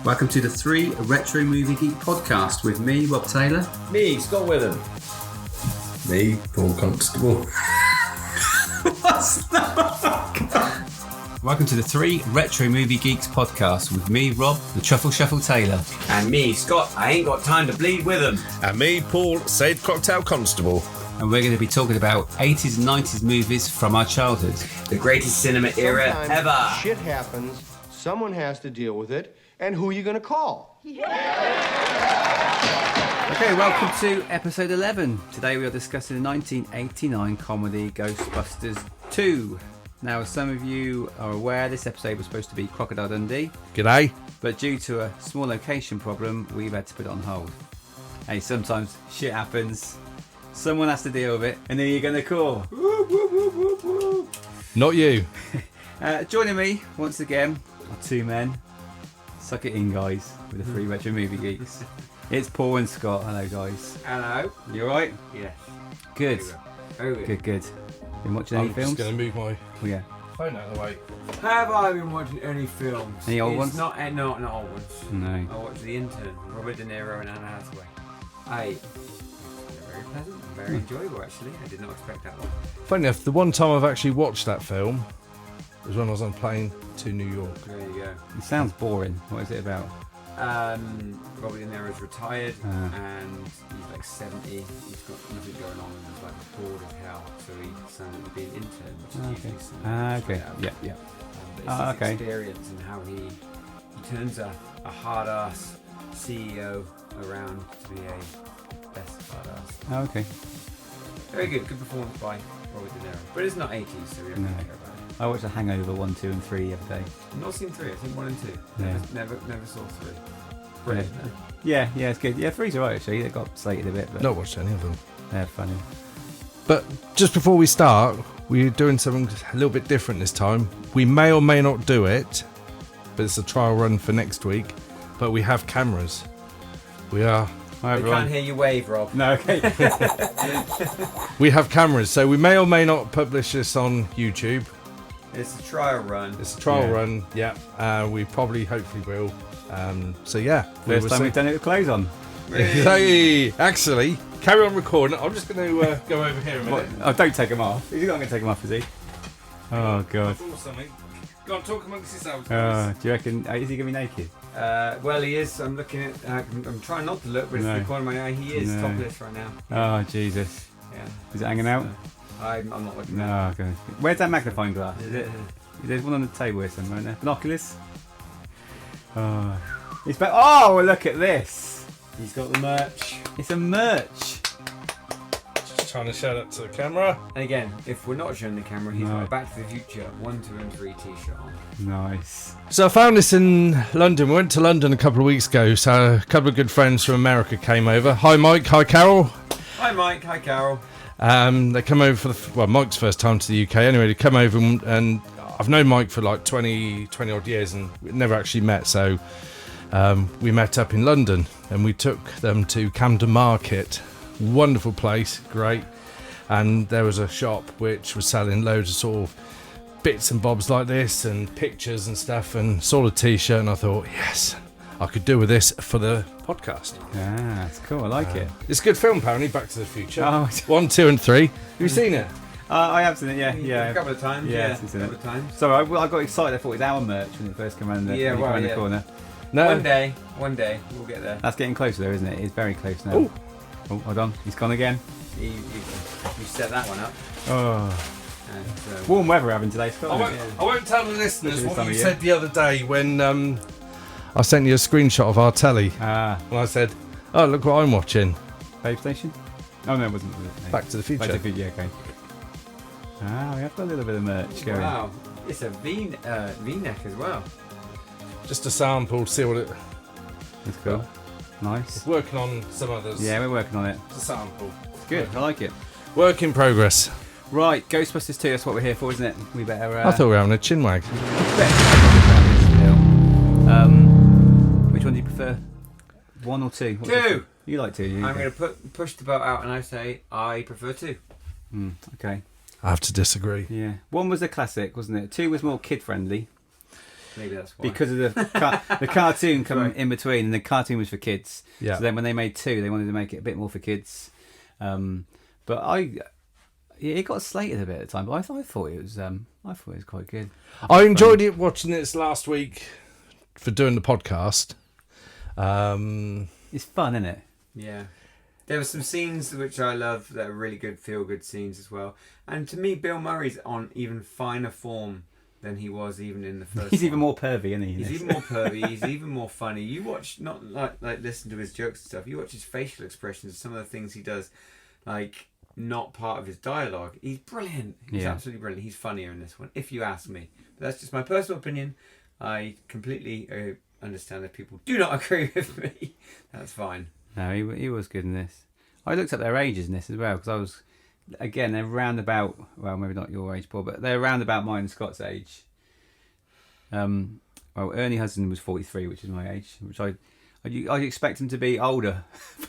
Welcome to the 3 Retro Movie Geek podcast with me, Rob Taylor. Me, Scott Witham. Me, Paul Constable. What's that? Welcome to the 3 Retro Movie Geeks podcast with me, Rob, the Truffle Shuffle Taylor. And me, Scott, I ain't got time to bleed with him. And me, Paul, Save Cocktail Constable. And we're going to be talking about 80s and 90s movies from our childhood. The greatest cinema era Sometimes ever. Shit happens, someone has to deal with it, and who are you going to call? Okay, welcome to episode 11. Today we are discussing the 1989 comedy Ghostbusters 2. Now, as some of you are aware, this episode was supposed to be Crocodile Dundee. G'day. But due to a small location problem, we've had to put it on hold. Hey, sometimes shit happens. Someone has to deal with it, and who are you going to call? Whoop, whoop, whoop, whoop, whoop. Not you. Joining me, once again, are two men. Suck it in, guys, with the 3 Retro Movie Geeks. It's Paul and Scott. Hello, guys. Hello. You alright? Yeah. Good. Oh, yeah. Good. Been watching any I'm films? just going to move my Oh, yeah. phone out of the way. Have I been watching any films? Any old It's ones? Not old ones. No. I watched The Intern, Robert De Niro and Anne Hathaway. Very pleasant, very enjoyable actually. I did not expect that one. Funny enough, the one time I've actually watched that film was when I was on a plane to New York. There you go. It sounds boring. What is it about? Robert De Niro's retired and he's like 70. He's got nothing going on and he's like bored as hell. So he decided to be an intern, which is usually something Okay. straight out. Yeah. But it's his Okay. experience and how he turns a hard ass CEO around to be a best hard ass. Okay. Very good performance by Robert De Niro. But it's not 80s, so we don't No. really care about it. I watched The Hangover 1, 2 and 3 the other day. I've not seen 3, I've seen 1 and 2. Yeah. Never saw 3. Brilliant. though. Yeah, it's good. Yeah, 3's alright actually. They got slated a bit, but Not watched any of them. they're funny. But just before we start, we're doing something a little bit different this time. We may or may not do it, but it's a trial run for next week. But we have cameras. We are... Hi, I everyone. can't hear you wave, Rob. No, okay. We have cameras, so we may or may not publish this on YouTube. It's a trial run. It's a trial Yeah. run, yeah. We probably, hopefully will. So yeah. First time we've done it with clothes on. Hey, actually, carry on recording. I'm just going to go over here a minute. Oh, don't take them off. He's not going to take them off, is he? Oh, God. Go on, talk amongst yourselves. Do you reckon, is he going to be naked? Well, he is. I'm looking at. I'm trying not to look, but it's No. the corner of my eye. He is No. topless right now. Oh, Jesus. Yeah. Is it hanging out? I'm not looking. No, okay. Where's that magnifying glass? Is it? There's one on the table here somewhere, isn't there? Binoculars? Oh. It's back. Oh, well, look at this. He's got the merch. It's a merch. Just trying to show that to the camera. And again, if we're not showing the camera, he's No. got a Back to the Future 1, 2, and 3 T-shirt on. Nice. So I found this in London. We went to London a couple of weeks ago. So a couple of good friends from America came over. Hi, Mike. Hi, Carol. Hi, Mike. Hi, Carol. They come over for Mike's first time to the UK. Anyway, they come over and I've known Mike for like 20 odd years and we never actually met. So we met up in London and we took them to Camden Market. Wonderful place, great. And there was a shop which was selling loads of sort of bits and bobs like this and pictures and stuff, and saw a t-shirt and I thought, yes, I could do with this for the podcast. Ah, that's cool. I like it. It's a good film, apparently. Back to the Future. Oh. 1, 2 and 3. Have you seen it? I have seen it, yeah. A couple of times. Yeah, Yeah, I've a seen couple it. of times. Sorry, I got excited. I thought it was our merch when it first came around the, Yeah, when it came right, around the yeah. corner. No. One day, we'll get there. That's getting closer though, isn't it? It's very close now. Oh. Oh, hold on. He's gone again. You set that one up. Oh. And, Warm weather we're having today, Scott. I won't tell the listeners This what time you of said the other day when I sent you a screenshot of our telly Ah, and I said, oh, look what I'm watching. Babe Station? Oh, no, it wasn't. No. Back to the Future. Back to the Future, okay. Ah, we have got a little bit of merch going. wow, it's a V-neck as well. Just a sample, see what it... That's cool. Nice. Working on some others. Yeah, we're working on it. It's a sample. It's good. I like it. Work in progress. Right, Ghostbusters 2, that's what we're here for, isn't it? We better... I thought we were having a chinwag. Which one do you prefer? 1 or 2? What's 2! You like 2, you? I'm going to push the belt out and I say I prefer 2. Okay. I have to disagree. Yeah. 1 was a classic, wasn't it? 2 was more kid-friendly. Maybe that's why. because of the cartoon coming in between, and the cartoon was for kids. Yeah. So then when they made 2, they wanted to make it a bit more for kids. But it got slated a bit at the time, but I thought it was quite good. I enjoyed it watching this last week for doing the podcast. It's fun, isn't it? Yeah. There were some scenes which I love that are really good, feel-good scenes as well. And to me, Bill Murray's on even finer form than he was even in the first He's one. even more pervy, isn't he? He's even more pervy. He's even more funny. You watch, not like listen to his jokes and stuff. You watch his facial expressions, some of the things he does, like not part of his dialogue. He's brilliant. He's absolutely brilliant. He's funnier in this one, if you ask me. But that's just my personal opinion. I completely understand if people do not agree with me. That's fine. No, he was good in this. I looked up their ages in this as well, because they're round about, well, maybe not your age, Paul, but they're round about mine and Scott's age. Well, Ernie Hudson was 43, which is my age, which I expect them to be older,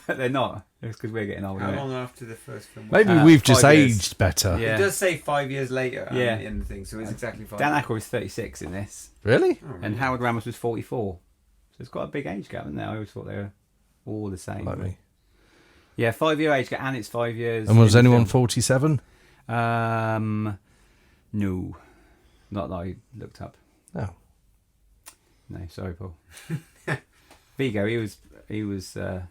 but they're not. It's because we're getting older. How long after the first film? Maybe we've just 5 years. aged better. Yeah. It does say 5 years later Yeah. in the thing, so it's exactly 5 Dan years. Aykroyd was 36 in this, Really? Oh, really? and Howard Ramos was 44. So it's quite a big age gap, isn't there? I always thought they were all the same. Like me. Yeah, 5 year age gap, and it's 5 years. And was in the anyone film. 47? No, not that I looked up. No. No, sorry, Paul. Vigo, he was. Do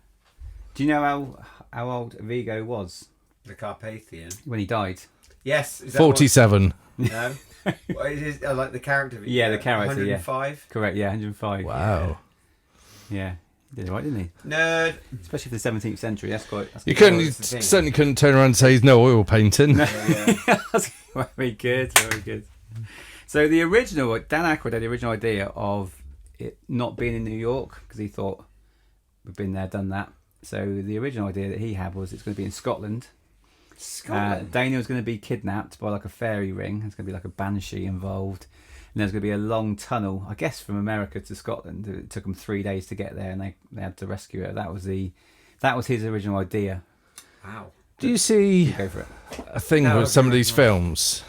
you know how old Vigo was The Carpathian. when he died? Yes. Is that 47. What, no. What is it, like the character? Yeah, the character, yeah. 105. Correct. Yeah, 105. Wow. Yeah, he did it right, didn't he? Nerd. Especially for the 17th century. That's quite. You couldn't. You that's the thing. certainly couldn't turn around and say he's no oil painting. Yeah. That's very good. Very good. So Dan Aykroyd had the original idea of it not being in New York because he thought we've been there, done that. So the original idea that he had was it's going to be in Scotland. Scotland. Dana was going to be kidnapped by like a fairy ring. There's going to be like a banshee involved. And there's going to be a long tunnel, I guess, from America to Scotland. It took them 3 days to get there, and they had to rescue her. That was his original idea. Wow. Do you see Go for it. a thing No, with some of okay, these right. films?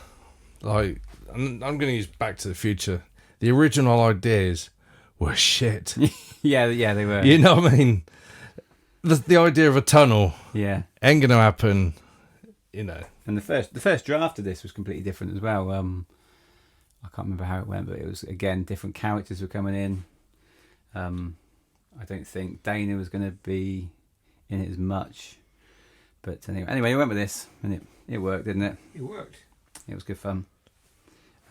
Like, I'm going to use Back to the Future. The original ideas were shit. Yeah, they were. You know what I mean? The idea of a tunnel Yeah. ain't going to happen, you know. And the first draft of this was completely different as well. I can't remember how it went, but it was, again, different characters were coming in. I don't think Dana was going to be in it as much. But anyway, we went with this, and it worked, didn't it? It worked. It was good fun.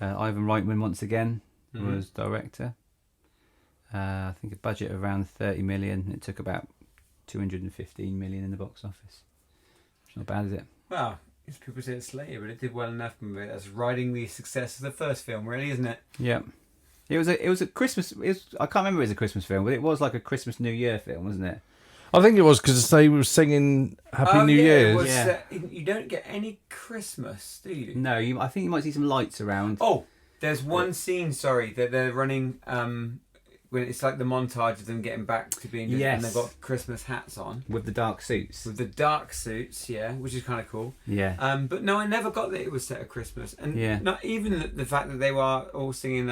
Ivan Reitman, once again, Mhm. was director. I think a budget of around 30 million. It took about 215 million in the box office. It's not bad, is it? Well, it's people say it's later, but it did well enough. That's riding the success of the first film, really, isn't it? Yeah. It was a Christmas. I can't remember if it was a Christmas film, but it was like a Christmas New Year film, wasn't it? I think it was because they were singing Happy New It Year's. was, Yeah. you don't get any Christmas, do you? No, I think you might see some lights around. Oh, there's one scene, sorry, that they're running, when it's like the montage of them getting back to being, Yes. and they've got Christmas hats on. With the dark suits. With the dark suits, yeah, which is kind of cool. Yeah. But no, I never got that it was set at Christmas. And Yeah. not even the fact that they were all singing,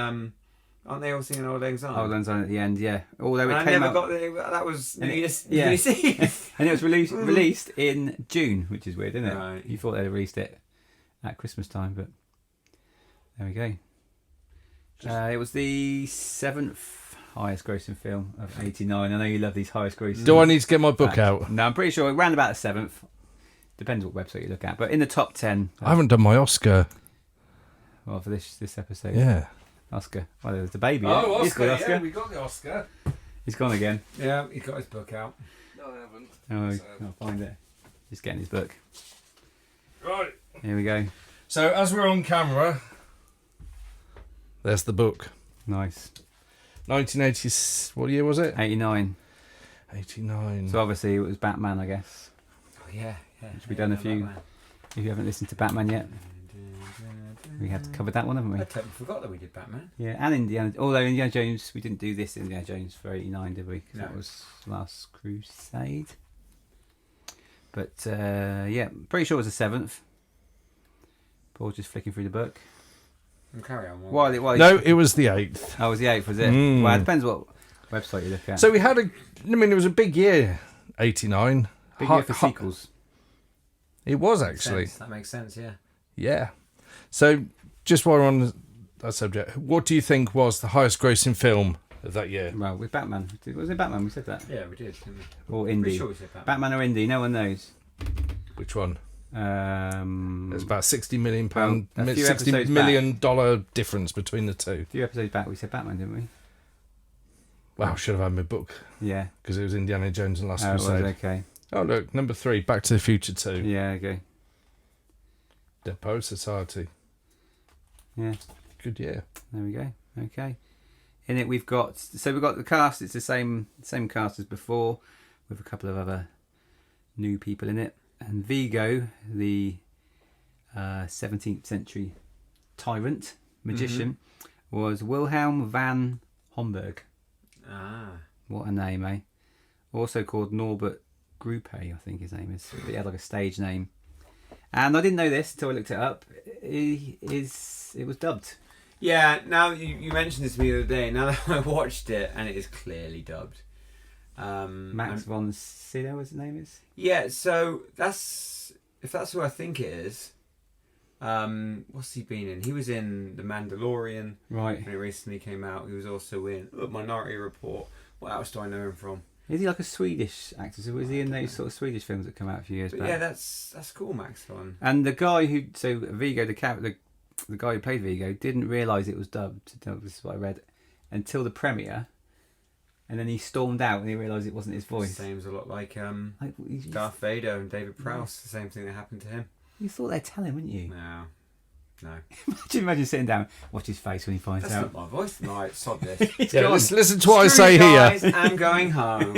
aren't they all singing Old Lang Syne? Old Lang Syne at the end, yeah. Although And it I came never out, got that was And New it- Year's yeah. New Year's Eve. and it was released in June, which is weird, isn't it? Right. You thought they'd released it at Christmas time, but there we go. It was the 7th highest grossing film of 89. I know you love these highest grossing. Do I need to get my book out? No, I'm pretty sure around about the 7th. Depends what website you look at, but in the top 10. I haven't done my Oscar. Well, for this episode. Yeah. Oscar. Well, there was the baby. Oh, He's got Oscar. we got the Oscar. He's gone again. Yeah, he got his book out. No, I haven't. Oh, I can't find it. Just getting his book. Right. Here we go. So, as we're on camera, there's the book. Nice. 1980. What year was it? 89. 89. So obviously it was Batman, I guess. Oh, yeah. Which we've done a few. If you haven't listened to Batman yet, we had covered that one, haven't we? I totally forgot that we did Batman. Yeah, and Indiana. Although Indiana Jones, we didn't do this Indiana Jones for 89, did we? 'Cause No. that was Last Crusade. But yeah, pretty sure it was the 7th. Paul's just flicking through the book. Carry on. While No, it was the 8th. Oh, it was the 8th, was it? Mm. Well, it depends what website you look at. So we had it was a big year, 89. Big year for sequels. It was actually. That makes sense, yeah. Yeah. So just while we're on that subject, what do you think was the highest grossing film of that year? Well, with Batman. Was it Batman? We said that. Yeah, we did, didn't we? Or Indie. Pretty sure we said Batman. Batman or Indie? No one knows. Which one? There's There's about £60 million, a few $60 episodes million dollar difference between the two. a few episodes back we said Batman, didn't we? Wow, I should have had my book Yeah. because it was Indiana Jones and Last Oh, it was, Crusade. okay. Oh look, number 3, Back to the Future 2. Yeah, okay. Dead Poet Society. Yeah. Good year. There we go. Okay. In it we've got the cast. It's the same cast as before, with a couple of other new people in it. And Vigo, the 17th century tyrant magician, was Wilhelm van Homburg. Ah. What a name, eh? Also called Norbert Gruppe, I think his name is. But he had like a stage name. And I didn't know this until I looked it up. It was dubbed. Yeah, now you mentioned this to me the other day. Now that I watched it, and it is clearly dubbed. Max von Sydow, his name is? Yeah, so if that's who I think it is. What's he been in? He was in The Mandalorian Right. when it recently came out. He was also in Minority Report. What else do I know him from? Is he like a Swedish actor? So was he in those sort of Swedish films that come out a few years But back? yeah, that's cool, Max Von. And the guy Vigo, the guy who played Vigo, didn't realise it was dubbed. This is what I read until the premiere, and then he stormed out and he realised it wasn't his voice. Seems a lot like You Darth Vader and David Prowse. The same thing that happened to him. thought they'd tell him, wouldn't you? No. Imagine sitting down, watch his face when he finds That's out. not my voice. Right, sod this. Yeah, listen to what I Screw say you here. guys, I'm going home.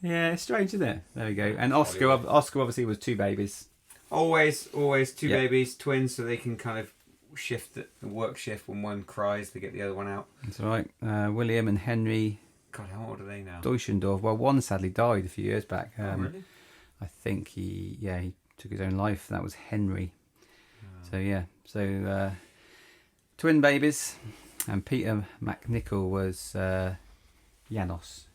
Yeah, it's strange, isn't it? There we go. And Oscar obviously was two babies. Always two Yep. babies, twins, so they can kind of work shift. When one cries, they get the other one out. That's all right. William and Henry God, how old are they now? Deutschendorf. Well, one sadly died a few years back. Oh, really? I think he took his own life. That was Henry. Oh. So twin babies, and Peter McNichol was Janos.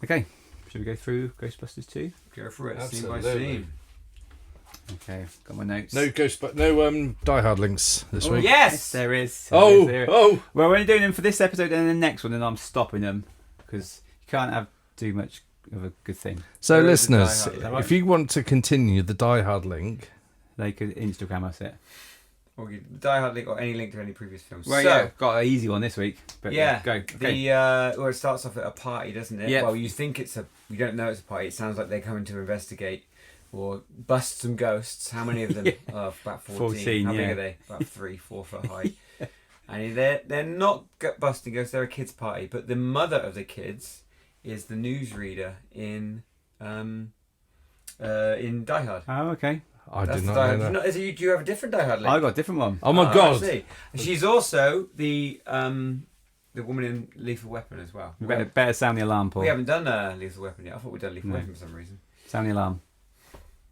Okay, should we go through Ghostbusters 2? Go for it, Absolutely. scene by scene. Okay, got my notes. No Die Hard links this Oh, week. yes! There is. Oh, There is. oh. Well, we're only doing them for this episode and the next one, and I'm stopping them because you can't have too much of a good thing. So, There is a listeners, Die Hard, is that right? if you want to continue the Die Hard link, They could Instagram us it. Or you Die Hard link or any link to any previous films. Well, so, yeah, got an easy one this week. But yeah, go. Okay. The it starts off at a party, doesn't it? Yep. Well, you think you don't know it's a party. It sounds like they're coming to investigate or bust some ghosts. How many of them? Yeah. About 14. 14, How big yeah. are they? About 3-4 foot high. And they're not busting ghosts. They're a kids' party. But the mother of the kids is the newsreader in Die Hard. Oh, okay. I That's did the not Die know Hard. that. Do you have a different Die Hard link? I got a different one. Oh my I god! see. And she's also the woman in Lethal Weapon as well. Better sound the alarm, Paul. We haven't done Lethal Weapon yet. I thought we'd done Lethal Weapon for some reason. Sound the alarm.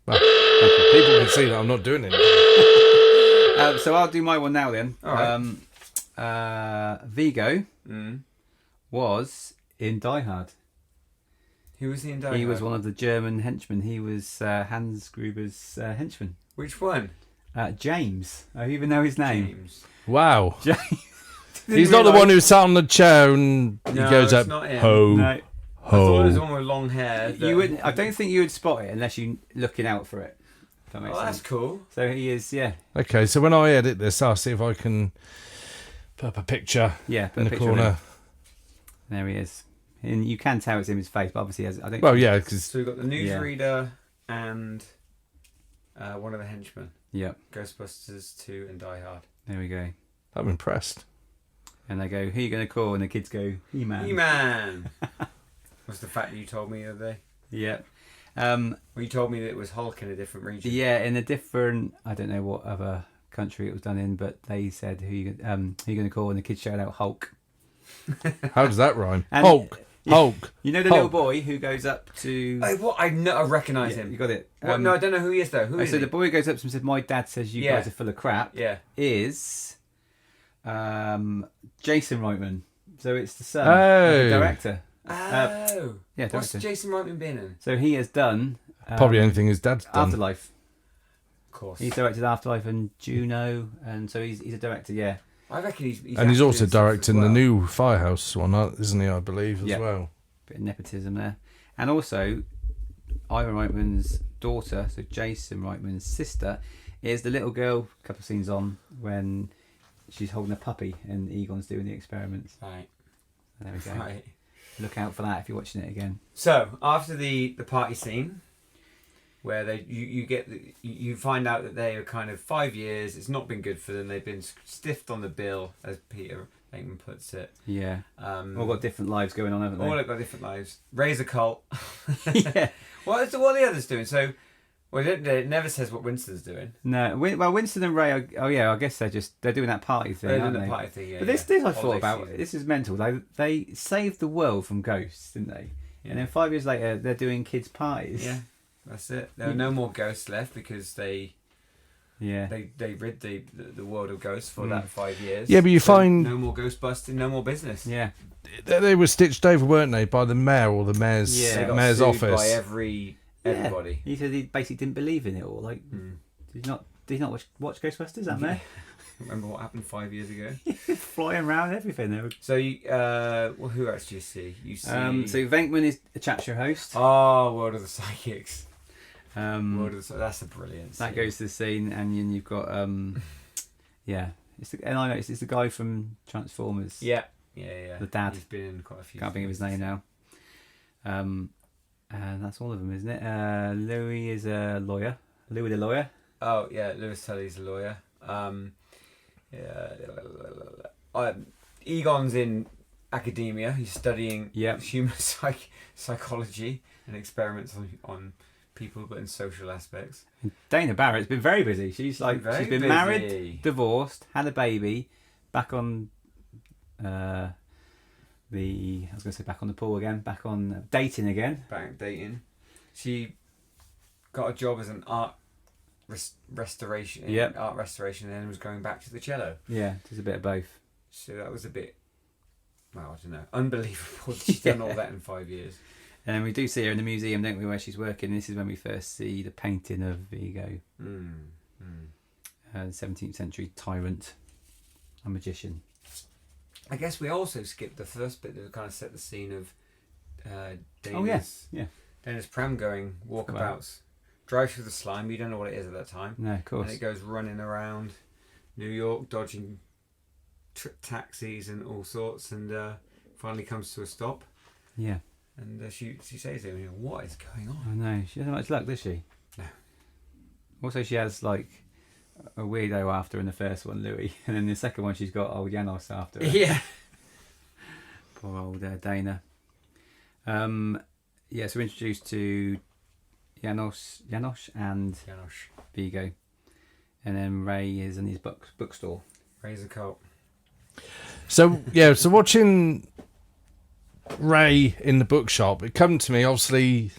Well, people can see that I'm not doing it. So I'll do my one now then. All right. Vigo Mm. was in Die Hard. Who was he in Die Hard? He was one of the German henchmen. He was Hans Gruber's henchman. Which one? James. I even know his name. James. Wow. James. He's not the one who sat on the chair and he No, goes it's up, not him. ho, No, I thought it was the ho. one with long hair. you wouldn't. I don't think you would spot it unless you're looking out for it. If that makes Oh, that's sense. cool. So he is. Yeah. Okay, so when I edit this, I'll see if I can put up a picture Yeah. Put in a the picture of him. corner. There he is. And you can tell it's in his face, but obviously, I don't. Well, yeah, because So we've got the newsreader and one of the henchmen. Yep. Ghostbusters 2 and Die Hard. There we go. I'm impressed. And they go, "Who are you going to call?" And the kids go, "He-Man." He-Man! Was the fact that you told me the other day? Yep. Well, you told me that it was Hulk in a different region. Yeah, in a different, I don't know what other country it was done in, but they said, who you going to call? And the kids shouted out Hulk. How does that rhyme? And Hulk. Hulk. You know the Hulk. little boy who goes up to... I recognise him. You got it. No, I don't know who he is though. Who is so he? the boy who goes up to him and says, "My dad says you guys are full of crap," is Jason Reitman. So it's the son of the director. What's director. Jason Reitman been in? So he has done... Probably anything his dad's done. Afterlife. Of course. He's directed Afterlife and Juno, and so he's a director, yeah. I reckon he's and he's also acted in stuff directing as well. the new Firehouse one, isn't he? I believe as well. Bit of nepotism there. And also, Ivan Reitman's daughter, so Jason Reitman's sister, is the little girl, a couple of scenes on, when she's holding a puppy and Egon's doing the experiments. Right. There we go. Right. Look out for that if you're watching it again. So after the party scene, where you find out that they are kind of 5 years. It's not been good for them. They've been stiffed on the bill, as Peter Venkman puts it. Yeah. All got different lives going on, haven't they? All got different lives. Raise a cult. Yeah. What are the others doing? So, it never says what Winston's doing. No. Well, Winston and Ray. I guess they're doing that party thing. They're aren't doing they? the party thing. Yeah. But this I thought Holiday about. season. This is mental. They saved the world from ghosts, didn't they? Yeah. And then 5 years later, they're doing kids' parties. Yeah. That's it. There are no more ghosts left because they rid the world of ghosts for that 5 years. Yeah, but you find no more ghost busting, no more business. Yeah. they were stitched over, weren't they, by the mayor or the mayor's They got mayor's sued office? by everybody. He said he basically didn't believe in it all. Like, did he not watch Ghostbusters? That man Remember what happened 5 years ago? flying around everything. They were... So, who else do you see? You see. So Venkman is a chat show host. Oh, World of the Psychics. That's a brilliant. That scene. goes to the scene, and then you've got it's the guy from Transformers. Yeah. The dad. He's been in quite a few. Can't think of his name now. And that's all of them, isn't it? Louis is a lawyer. Louis the lawyer. Oh yeah, Lewis Tully's a lawyer. Egon's in academia. He's studying human psychology and experiments on people, but in social aspects. And Dana Barrett's been very busy. She's been busy. married, divorced, had a baby, back on back on the pool again, back on dating again. Back dating. She got a job as an art restoration, and then was going back to the cello. Yeah, there's a bit of both. So that was a bit, well, I don't know, unbelievable that she's done all that in 5 years. And we do see her in the museum, don't we, where she's working. This is when we first see the painting of Vigo, 17th century tyrant, a magician. I guess we also skipped the first bit that kind of set the scene of Dana's, Oh yeah. Dana's pram going walkabouts. Drive through the slime, you don't know what it is at that time. No, of course. And it goes running around New York, dodging taxis and all sorts, and finally comes to a stop. Yeah. And she says to him, "What is going on?" I know. She doesn't have much luck, does she? No. Also, she has like a weirdo after in the first one, Louis, and then the second one she's got old Janos after her. Yeah. Poor old Dana. So we're introduced to Janos and Vigo, and then Ray is in his bookstore. Ray's a cult. So watching Ray in the bookshop, it come to me obviously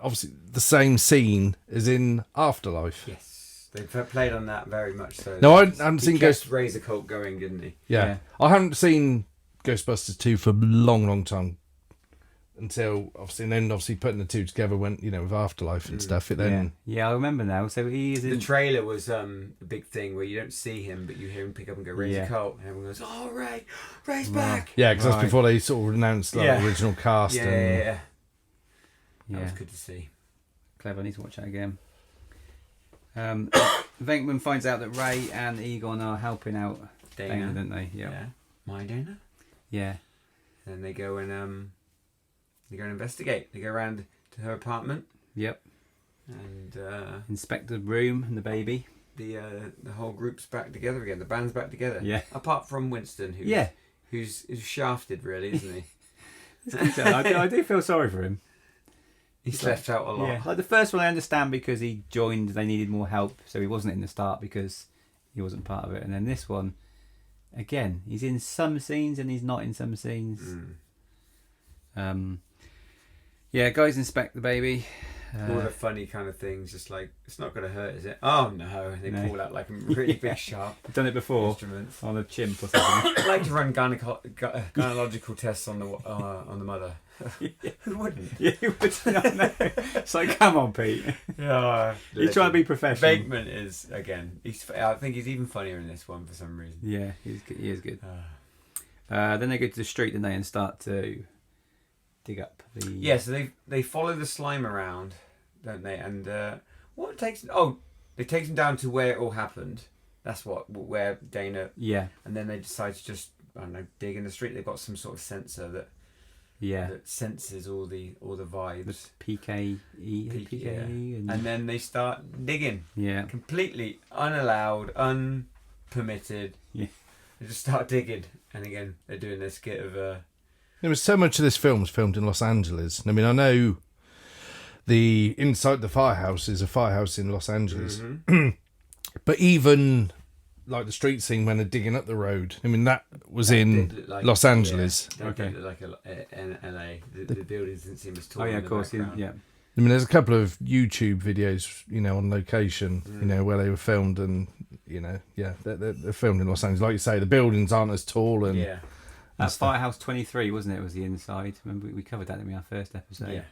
the same scene as in Afterlife. Yes, they played on that very much so. No, I haven't seen Ghost. Ray's a cult going, didn't he? Yeah. I haven't seen Ghostbusters 2 for a long time. Until obviously putting the two together when with Afterlife and stuff. It then I remember now. So he is in the trailer was a big thing where you don't see him but you hear him pick up and go Ray's a cult, and everyone goes, "Oh, Ray's back!" Yeah, because that's before they sort of announced the original cast. Yeah. That was good to see. Clever. I need to watch that again. Venkman finds out that Ray and Egon are helping out Dana, don't they? Yeah. My Dana. Yeah. And they go and investigate. They go around to her apartment. Yep. And inspect the room and the baby. The whole group's back together again. The band's back together. Yeah. Apart from Winston, who's shafted, really, isn't he? I do feel sorry for him. He's left out a lot. Yeah. Like the first one, I understand because he joined. They needed more help, so he wasn't in the start because he wasn't part of it. And then this one, again, he's in some scenes and he's not in some scenes. Yeah, guys inspect the baby. All the funny kind of things, just like, it's not going to hurt, is it? Oh no! And they No. pull out like a really big sharp I've done it before instruments. on a chimp or something. I like to run gynecological tests on the mother. Who wouldn't? Yeah, you would not know. It's like, come on, Pete. Yeah, He's trying to be professional. Bateman is again. I think he's even funnier in this one for some reason. Yeah, he is good. Then they go to the street, and they start to dig up the. Yeah, so they follow the slime around, don't they? And what takes? Oh, they take them down to where it all happened. That's where Dana. Yeah. And then they decide to just, I don't know, dig in the street. They've got some sort of sensor that senses all the vibes. The PKE. And then they start digging. Yeah. Completely unallowed, unpermitted. Yeah. They just start digging, and again they're doing this skit of. There was so much of this film was filmed in Los Angeles. I mean, I know the inside the firehouse is a firehouse in Los Angeles, but even like the street scene when they're digging up the road, I mean, that was in Los Angeles. Yeah, that did look like in LA. The buildings didn't seem as tall. Oh yeah, in of the course. background. Yeah. I mean, there's a couple of YouTube videos, on location, where they were filmed, and they're filmed in Los Angeles. Like you say, the buildings aren't as tall, and Yeah. That's Firehouse 23, wasn't it? Was the inside? Remember we covered that in our first episode. Yeah.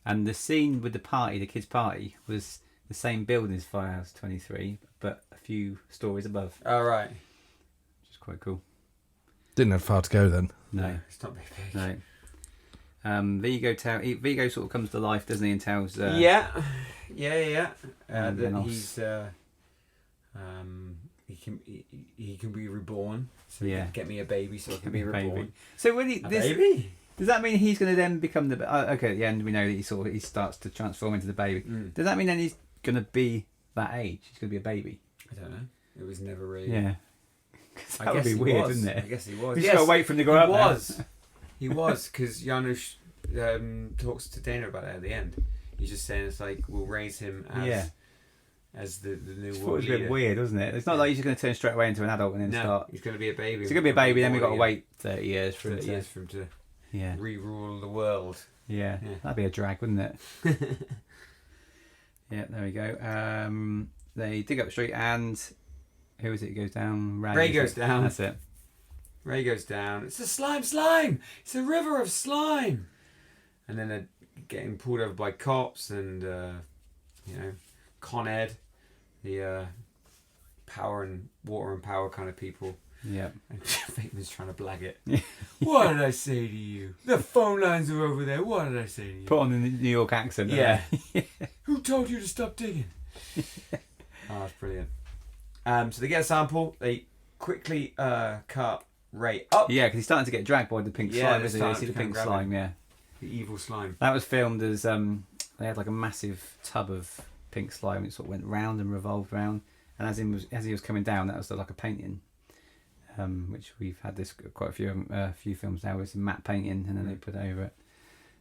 And the scene with the party, the kids' party, was the same building as Firehouse 23, but a few stories above, All right. which is quite cool. didn't have far to go then. No, It's not very big. no. Vigo sort of comes to life, doesn't he? And tells. Yeah. And That I'll he's he can be reborn. So he Yeah. can get me a baby, so I can be Baby. reborn. So when A baby. does that mean he's going to then become the? Okay, at the end we know that he starts to transform into the baby. Does that mean then he's going to be that age? He's going to be a baby. I don't know. It was never really. Yeah. I That would guess be he weird, was. wouldn't it? I guess he was. You just got to wait for him to grow up. He now. was. He was, because Janusz talks to Dana about that at the end. He's just saying it's like, we'll raise him as the new It world was a bit leader. weird, wasn't it? It's not like he's just going to turn straight away into an adult and then No, start. he's going to be a baby. He's going to be a baby, then we've got to wait 30 years for him 30 to. years for him to Yeah. re-rule the world. Yeah. Yeah. That'd be a drag, wouldn't it? Yeah, there we go. They dig up the street and who is it who goes down? Ray goes down. That's it. Ray goes down. It's a slime! It's a river of slime! And then they're getting pulled over by cops and, Con Ed, the power and water and power kind of people. Yeah. And Bateman's trying to blag it. Yeah. What did I say to you? The phone lines are over there. What did I say to you? Put on the New York accent. don't Yeah. they? Who told you to stop digging? Oh, that's brilliant. So they get a sample. They quickly cut Ray up. Yeah, because he's starting to get dragged by the pink Yeah, slime, they're isn't he? You starting see to the pink grab slime, him. yeah. The evil slime. That was filmed as they had like a massive tub of pink slime. It sort of went round and revolved round, and as he was coming down, that was like a painting, which we've had this quite a few films now. It's a matte painting, and then they put it over it.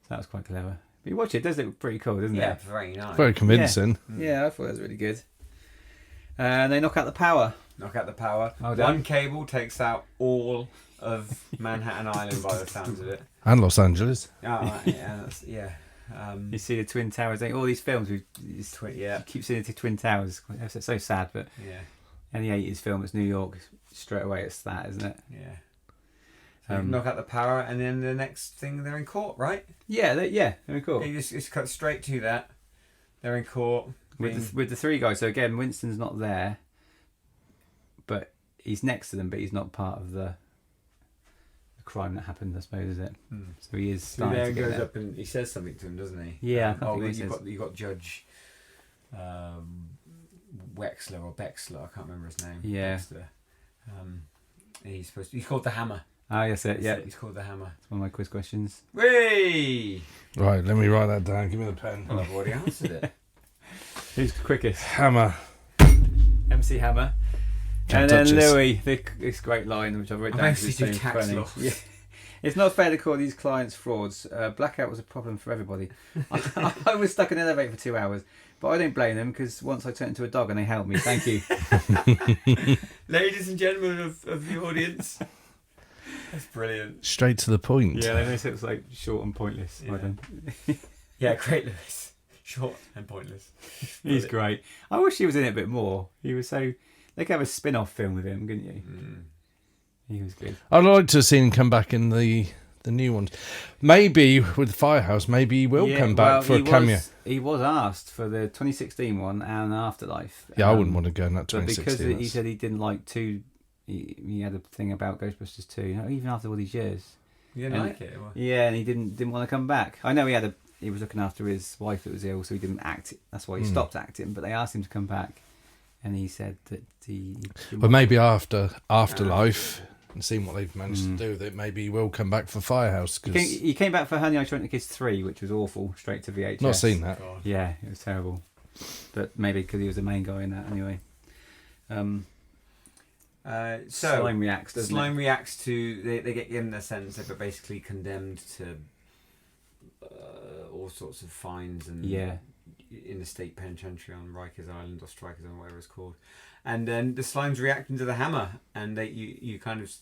So that was quite clever. But you watch it, it does look pretty cool, doesn't Yeah, it? very nice. Very convincing. Yeah, I thought it was really good. And they knock out the power. Knock out the power. Well done. One cable takes out all of Manhattan Island by the sounds of it. And Los Angeles. Oh, right, yeah. You see the Twin Towers. All these films, you keep seeing the Twin Towers. It's so sad, but Yeah. any 80s film, it's New York. Straight away, it's that, isn't it? Yeah. So knock out the power, and then the next thing, they're in court, right? Yeah, very cool. It's cut straight to that. They're in court. With the three guys. So again, Winston's not there, but he's next to them, but he's not part of the crime that happened, I suppose, is it? So he is starting there to get goes there. up and he says something to him, doesn't he? Yeah, I can't think what he you've says. got Judge Wexler or Bexler, I can't remember his name. Yeah. Wexler. He's called the Hammer. Ah, yes, it. Yeah, He's called the Hammer. it's one of my quiz questions. Whee! Right, let me write that down. Give me the pen. Well, I've already answered it. Who's quickest? Hammer. MC Hammer. Can't and then touch this. Louis, this great line which I've written down. I 'cause it's actually do so tax funny. laws. Yeah. It's not fair to call these clients frauds. Blackout was a problem for everybody. I was stuck in an elevator for 2 hours, but I don't blame them because once I turned into a dog and they helped me. Thank you. Ladies and gentlemen of the audience, That's brilliant. Straight to the point. Yeah, they make it like short and pointless. Yeah. I don't. Yeah, great Lewis. Short and pointless. He's great. I wish he was in it a bit more. He was so. They could have a spin-off film with him, couldn't you? He was good. I'd like to have seen him come back in the new ones. Maybe with Firehouse, maybe he will come back for a cameo. He was asked for the 2016 one and Afterlife. Yeah, I wouldn't want to go in that But 2016. because he said he didn't like two, he had a thing about Ghostbusters 2, even after all these years. You didn't like it? Or? Yeah, and he didn't want to come back. I know he was looking after his wife that was ill, so he didn't act. That's why he stopped acting. But they asked him to come back, and he said that he. Well, maybe after Afterlife and seeing what they've managed to do with it, maybe he will come back for Firehouse. Cause he came back for Honey, I Shrunk the Kids 3, which was awful, straight to VHS. not seen that. God. Yeah, it was terrible. But maybe because he was the main guy in that anyway. So Slime reacts, doesn't Slime reacts to they get given their sentence. They're basically condemned to all sorts of fines and in the state penitentiary on Rikers Island or Strikers Island, whatever it's called. And then the slimes react into the hammer, and you kind of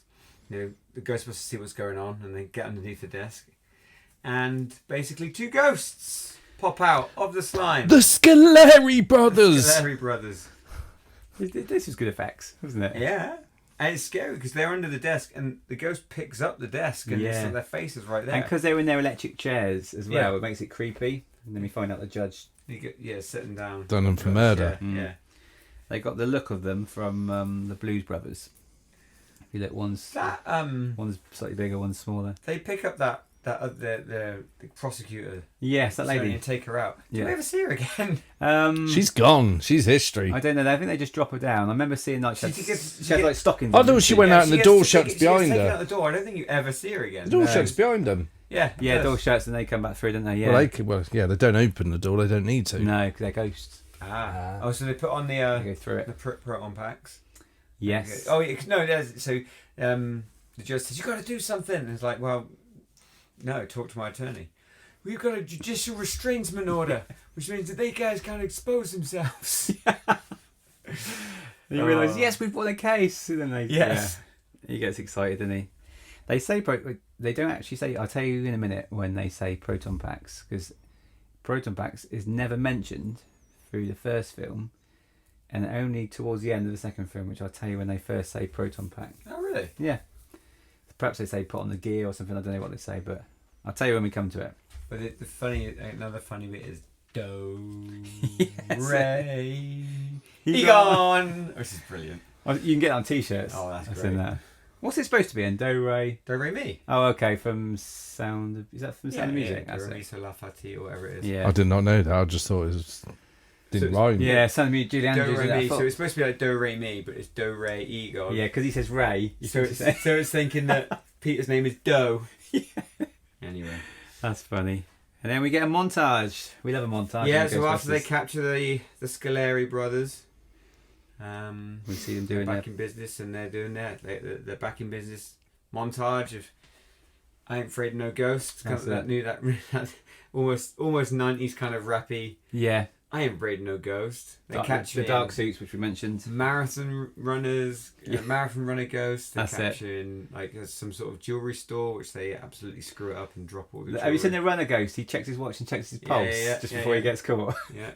the Ghostbusters see what's going on, and they get underneath the desk, and basically two ghosts pop out of the slime. The Scaleri brothers. The Scaleri brothers. This was good effects, wasn't it? Yeah. And it's scary because they're under the desk and the ghost picks up the desk and Yeah. their face is right there. And because they were in their electric chairs as well, Yeah. it makes it creepy. And then we find out the judge. Sitting down. Done them for murder. Yeah. They got the look of them from the Blues Brothers. If you look, one's slightly bigger, one's smaller. They pick up the prosecutor. Yes, that lady. And take her out. Do Yeah. we ever see her again? She's gone. She's history. I don't know. I think they just drop her down. I remember seeing like she She had gets- like stockings. I on, thought didn't she went out and the She door gets shuts behind taken her. out the door. I don't think you ever see her again. The door No. shuts behind them. Yeah. Yeah, it door does. shuts and they come back through, don't they? Yeah. They don't open the door. They don't need to. No, because they're ghosts. Oh, so they put on They the go through it. proton packs. Yes. Oh, yeah, no. So the judge says you got to do something. And it's like, well, no. Talk to my attorney. We've got a judicial restrainsman order, which means that they guys can't expose themselves. And you realise, yes, we've won a case. And then they, Yes. he gets excited, doesn't he? They say they don't actually say. I'll tell you in a minute when they say proton packs, because proton packs is never mentioned through the first film, and only towards the end of the second film, which I'll tell you when they first say proton pack. Oh, really? Yeah. Perhaps they say put on the gear or something. I don't know what they say, but I'll tell you when we come to it. But another funny bit is Do Yes. Re Egon. Egon, which is brilliant. Oh, you can get it on t-shirts. Oh, that's in great. there. What's it supposed to be in? Do Re. Do Re Mi. Oh, okay. From Sound. Is that from Sound of Music? Do That's Re Mi it. So La Fati or whatever it is. Yeah. I did not know that. I just thought it didn't rhyme. Yeah, Sound of Music. Julie Do Andrews. Re did that. Mi. So it's supposed to be like Do Re Mi, but it's Do Re Egon. Yeah, because he says Ray. So it's thinking that Peter's name is Do. Anyway. That's funny. And then we get a montage. We love a montage. Yeah. in So after they Ghostbusters. capture the Scaleri brothers, we see them they're doing back that. in business, and they're doing that. They're back in business. Montage of I Ain't Afraid of No Ghosts. Kind of That's that almost 90s kind of rappy. Yeah. I Ain't Afraid of No Ghost. They capture the dark suits, which we mentioned. marathon runners, marathon runner ghosts. They're That's it. capturing like some sort of jewelry store, which they absolutely screw it up and drop all the. Have you seen jewelry. the runner ghost? He checks his watch and checks his Yeah, pulse yeah, before he gets caught. Yeah,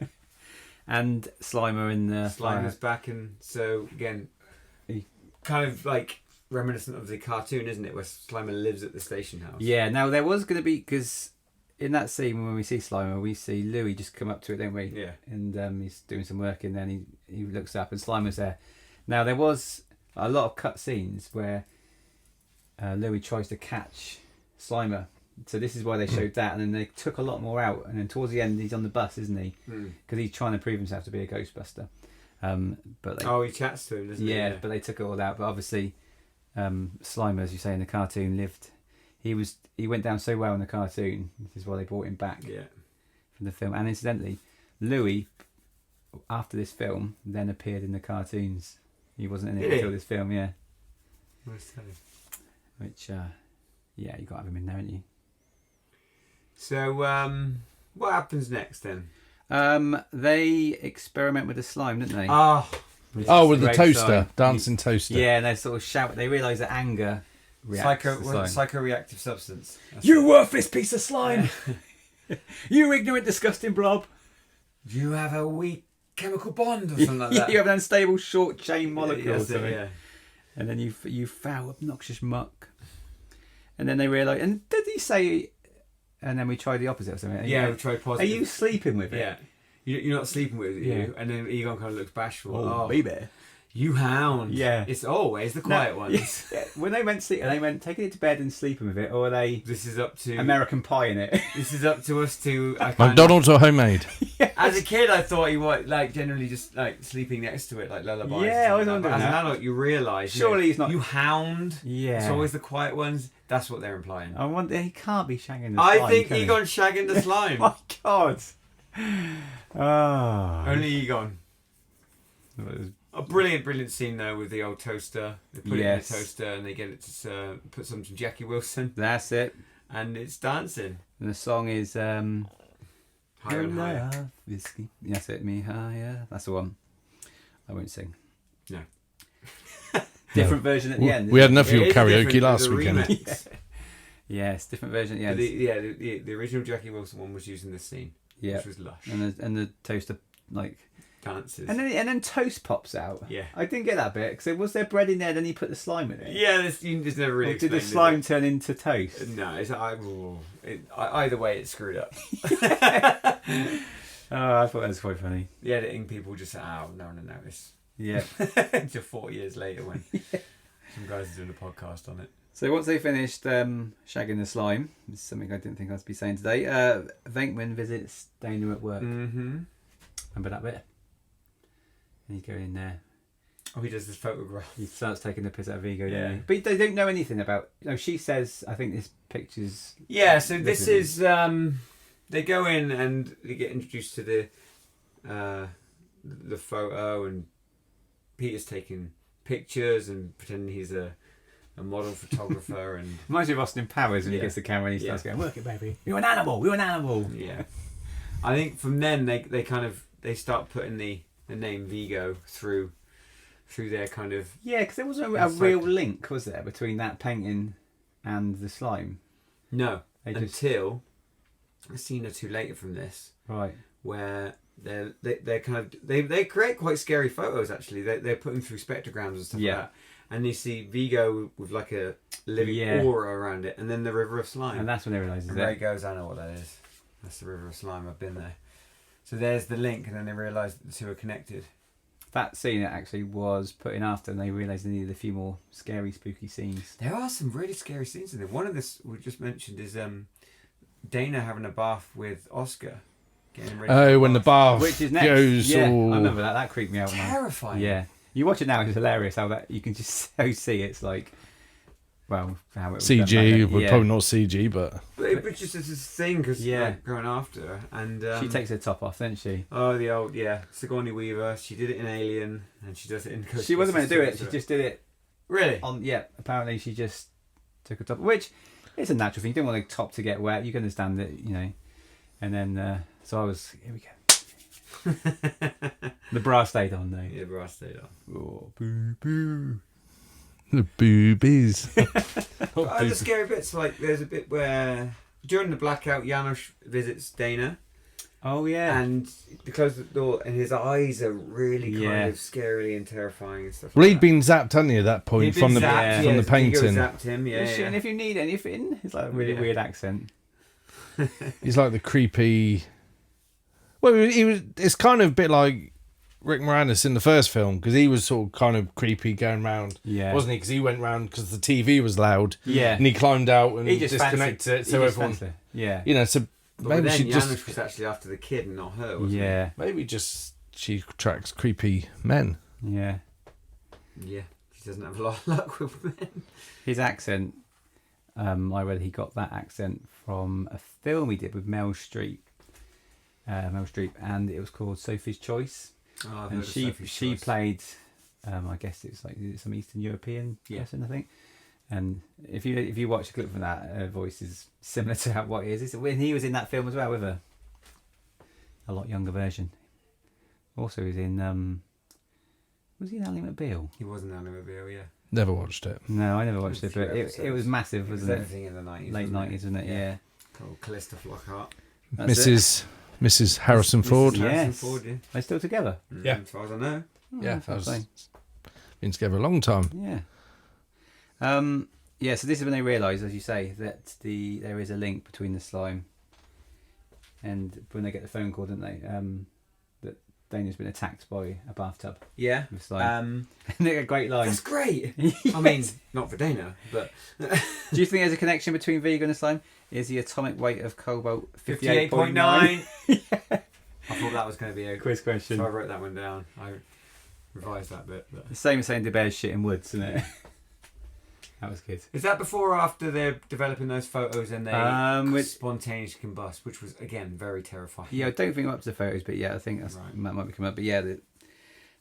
And Slimer in the Slimer's back, and so again, kind of like reminiscent of the cartoon, isn't it? Where Slimer lives at the station house. Yeah, now there was going to be, because in that scene when we see Slimer, we see Louis just come up to it, don't we? Yeah. And he's doing some work, and then he looks up and Slimer's there. Now there was a lot of cut scenes where Louis tries to catch Slimer. So this is why they showed that, and then they took a lot more out. And then towards the end, he's on the bus, isn't he? Because he's trying to prove himself to be a Ghostbuster. But He chats to him, doesn't he? yeah, but they took it all out. But obviously, Slimer, as you say in the cartoon, lived. He went down so well in the cartoon. This is why they brought him back from the film. And incidentally, Louis, after this film, then appeared in the cartoons. He wasn't in it until this film, yeah. Which, you got to have him in there, haven't you? So, what happens next then? They experiment with the slime, didn't they? Oh, Oh, with the Great toaster, sign. dancing toaster. Yeah, and they sort of shout. They realise that anger reacts to slime. Psychoreactive substance. You worthless piece of slime! You ignorant, disgusting blob! You have a weak chemical bond or something like that. You have an unstable short chain molecule. That's it, yeah. And then you foul, obnoxious muck. And then they realise. And did he say? And then we tried the opposite or something. Yeah, we tried positive. Are you sleeping with it? Yeah. You're not sleeping with it, Yeah. you. And then Egon kind of looks bashful. Oh, baby. You hound. Yeah. It's always the quiet ones. Yeah. When they meant sleep, are they meant taking it to bed and sleeping with it, or are they This is up to American Pie in it? This is up to us to. McDonald's or homemade? As a kid, I thought he was like generally just like sleeping next to it, like lullabies. Yeah, I was But wondering as an that. adult, you realise. Surely he's not. You hound. Yeah. It's always the quiet ones. That's what they're implying. I wonder. He can't be shagging the slime. I think can he? Egon's shagging the slime. My God. Ah. Only Egon. It was- A brilliant scene though with the old toaster. They put Yes. it in the toaster and they get it to put some to Jackie Wilson, That's it. and it's dancing. And the song is Higher and higher. Love Whiskey. That's it. Me higher. That's the one. I won't sing. No. Different version at the end. We had isn't enough it? of your It is karaoke different last to the weekend. remix. Yes, different version at But the end. the original Jackie Wilson one was using this scene, Yeah. which was lush. And the toaster like. Dances. And then toast pops out. Yeah. I didn't get that bit because was there bread in there? Then he put the slime in it. Yeah, you just never really Or did the explained, slime it? turn into toast? No, either way, it's screwed up. Oh, I thought that was quite funny. The editing people just say, "Oh, no one will notice." Yeah. Until 40 years later, when some guys are doing a podcast on it. So once they finished shagging the slime, this is something I didn't think I'd be saying today. Venkman visits Dana at work. Mm-hmm. Remember that bit? And he's going in there. Oh, he does this photograph. He starts taking the piss out of Vigo, Yeah. doesn't he? But they don't know anything about. You know, she says, "I think this picture's." Yeah, so this Listen. is they go in and they get introduced to the photo, and Peter's taking pictures and pretending he's a model photographer, and Reminds me of Austin Powers when he Yeah. gets the camera and he starts Yeah. going, "Work it, baby. You're an animal. You're an animal." yeah. I think from then they start putting the name Vigo through their kind of Yeah, because there wasn't a It's real like- link, was there, between that painting and the slime? no They just until a scene or two later from this right. where they're kind of they create quite scary photos actually. They're putting through spectrograms and stuff Yeah. like that, and you see Vigo with like a living Yeah. aura around it, and then the river of slime. And that's when they realise And that. Ray goes, "I know what that is. That's the river of slime. I've been there." So there's the link, and then they realise that the two are connected. That scene actually was put in after, and they realised they needed a few more scary, spooky scenes. There are some really scary scenes in there. One of this we just mentioned is Dana having a bath with Oscar. Getting ready for Oh, when the bath Which is next. goes Yeah, all... I remember that. That creeped me out. Man. terrifying. Yeah, you watch it now; it's hilarious how that you can just so see it's like, well, how it was done back CG, then. well, Yeah. probably not CG, but But it was just this thing because Yeah. going after her, and She takes her top off, doesn't she? oh, the old Sigourney Weaver. She did it in Alien, and she does it in Ghostbusters. She wasn't meant to do it. too, She so- just did it really. on. Yeah, apparently she just took her top, which is a natural thing. You don't want the top to get wet. You can understand it, you know. And then so I was. Here we go. The bra stayed on though. Yeah, brass stayed on. Oh, boo boo. the boobies. The scary bits, like there's a bit where during the blackout, Janusz visits Dana, Oh yeah. and they close the door, and his eyes are really Yeah. kind of scarily and terrifying and stuff. Well, like he'd that. been zapped, hadn't he, at that point, He'd been from the zapped, from the Vigo painting. zapped him, yeah. And if you need anything, it's like a really Yeah. weird accent. He's like the creepy... Well, he was. It's kind of a bit like Rick Moranis in the first film, because he was sort of kind of creepy going round, Yeah. wasn't he? Because he went round because the TV was loud, Yeah. and he climbed out and He just disconnected it, fancied- so he just everyone, fancied it. Yeah. you know, so But maybe then she Janusz just, was actually after the kid and not her, wasn't Yeah. maybe just she attracts creepy men. Yeah. he? Yeah. She doesn't have a lot of luck with men. His accent, I read he got that accent from a film he did with Meryl Streep. And it was called Sophie's Choice. Oh, I've And heard of Sophie's she Choice. played, I guess it's like some Eastern European Yeah. person, I think. And if you watch a clip from that, her voice is similar to what it is. When he was in that film as well with her, a lot younger version. Also, he's in Was he in Ally McBeal? He was in Ally McBeal, yeah. Never watched it. No, I never watched it, A few but it episodes. was massive, It was wasn't it? everything in the 90s. Late wasn't 90s, wasn't it? Yeah. Cool. Callista Flockhart. That's it. Mrs. Harrison Ford. Mrs. Harrison Yes. Ford, yeah. They're still together. Yeah. As far as I know. Oh, Yeah, fair that play. was been together a long time. Yeah. Yeah, so this is when they realise, as you say, that there is a link between the slime and when they get the phone call, don't they? That Dana's been attacked by a bathtub Yeah. with slime. And they get a great line. That's great. Yes. I mean, not for Dana, but Do you think there's a connection between vegan and slime? Is the atomic weight of cobalt 58.9. 58.9? I thought that was going to be a Quiz question. So I wrote that one down. I revised that bit. But. The same as saying the bear's shit in woods, isn't it? That was good. Is that before or after they're developing those photos and they with- spontaneously combust, which was, again, very terrifying. Yeah, I don't think I'm up to the photos, but yeah, I think that Right. might be coming up. But yeah,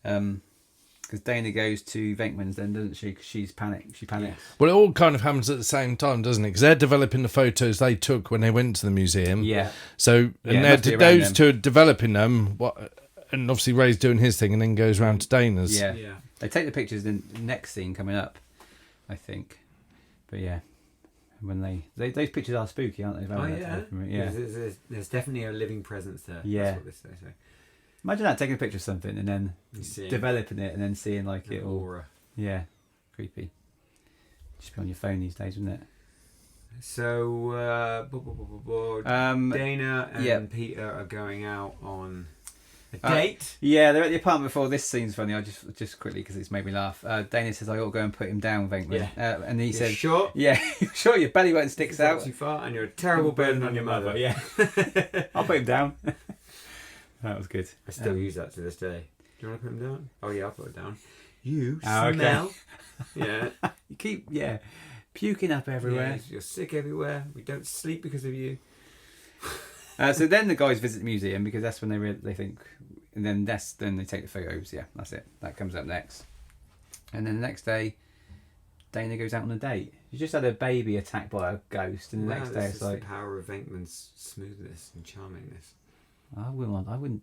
because Dana goes to Venkman's then, doesn't she? Because she panics. Well, it all kind of happens at the same time, doesn't it? Because they're developing the photos they took when they went to the museum. Yeah. So Yeah, and it must be they're around those two are developing them. And obviously Ray's doing his thing, and then goes round to Dana's. Yeah. Yeah. They take the pictures in the next scene coming up, I think. But yeah, when those pictures are spooky, aren't they? Oh, yeah. Yeah. There's definitely a living presence there. Yeah. That's what they say. Imagine that, taking a picture of something and then You see developing it and then seeing like it all. aura. Yeah, creepy. Just be on your phone these days, wouldn't it? So, Dana and yeah. Peter are going out on a date. Yeah, they're at the apartment before. This scene's funny. I just quickly because it's made me laugh. Dana says, "I ought to go and put him down, Venkman." Yeah. And he says, "Sure, "Yeah, sure. Your belly button sticks out. too far, and you're a terrible burden on your mother." Yeah, I'll put him down." That was good. I still use that to this day. Do you want to put him down? Oh yeah, I'll put it down. You Oh, okay. smell. Yeah. You keep puking up everywhere. Yeah, you're sick everywhere. We don't sleep because of you. So then the guys visit the museum because that's when they think, and then then they take the photos. Yeah, that's it. That comes up next. And then the next day, Dana goes out on a date. She just had a baby attacked by a ghost, and the next day this it's is like, the power of Venkman's smoothness and charmingness. I wouldn't.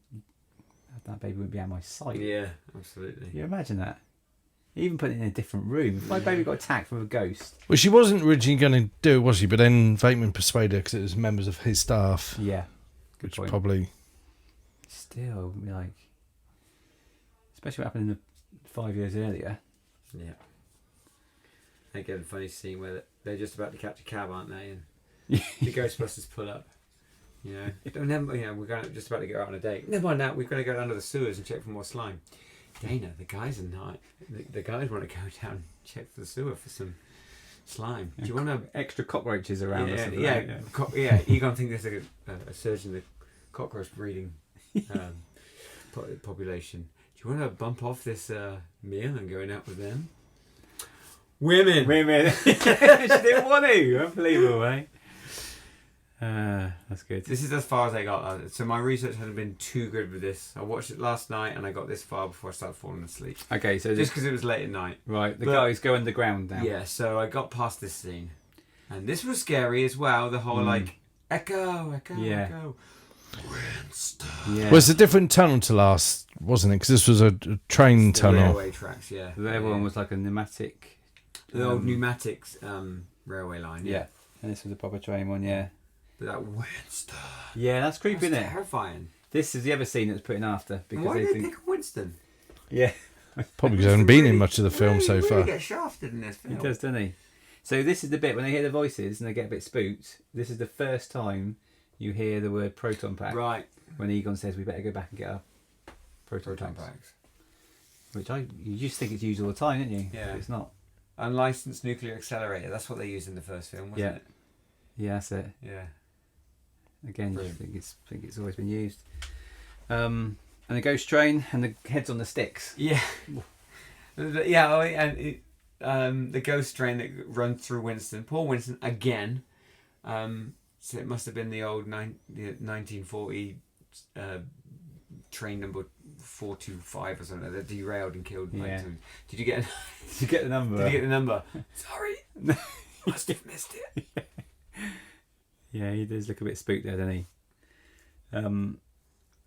That baby wouldn't be out of my sight. Yeah, absolutely. You imagine that? Even put it in a different room. If my baby got attacked from a ghost. Well, she wasn't originally going to do it, was she? But then Venkman persuaded her because it was members of his staff. Yeah. Good Which point. probably... Still, like, especially what happened in the 5 years earlier. Yeah. They get a funny scene where they're just about to catch a cab, aren't they? And the Ghostbusters pull up. You know, we're just about to go out on a date. Never mind that, we've got to go down to the sewers and check for more slime. Dana, the guys are not. The guys want to go down and check for the sewer for some slime. Do you want to? Extra cockroaches around or something? Yeah. Egon think there's a surge in the cockroach breeding population. Do you want to bump off this meal and going out with them? Women. She didn't want to. Unbelievable, eh? That's good. This is as far as I got. So my research hasn't been too good with this. I watched it last night and I got this far before I started falling asleep. Okay, so Just because it was late at night. right, the guys go underground now. Yeah, so I got past this scene. And this was scary as well. The whole echo. Yeah. Winston. Yeah. Well, it's a different tunnel to last, wasn't it? Because this was a train The tunnel. railway tracks, yeah. The other one was like a pneumatic. The old pneumatics railway line. Yeah. And this was a proper train one, yeah. But that Winston. Yeah, that's creepy, That's isn't it? terrifying. This is the other scene that's put in after And because why they did they think. pick Winston? Yeah, Probably because I haven't been in much of the film so He far. really gets shafted in this film. he does, doesn't he? So this is the bit when they hear the voices and they get a bit spooked. This is the first time you hear the word proton pack. Right. When Egon says we better go back and get our proton Proton packs. packs. Which you just think it's used all the time, don't you? Yeah. But it's not. Unlicensed nuclear accelerator. That's what they used in the first film, wasn't Yeah. it? Yeah, that's it. Yeah. Again, you Brilliant. think it's always been used. And the ghost train and the heads on the sticks. Yeah. Yeah, and the ghost train that runs through Winston. Poor Winston again. So it must have been the old 1940 train number 425 or something that derailed and killed. Yeah. Did you get? Did you get the number? Did you get the number? Sorry, must have missed it. Yeah, he does look a bit spooked there, doesn't he? And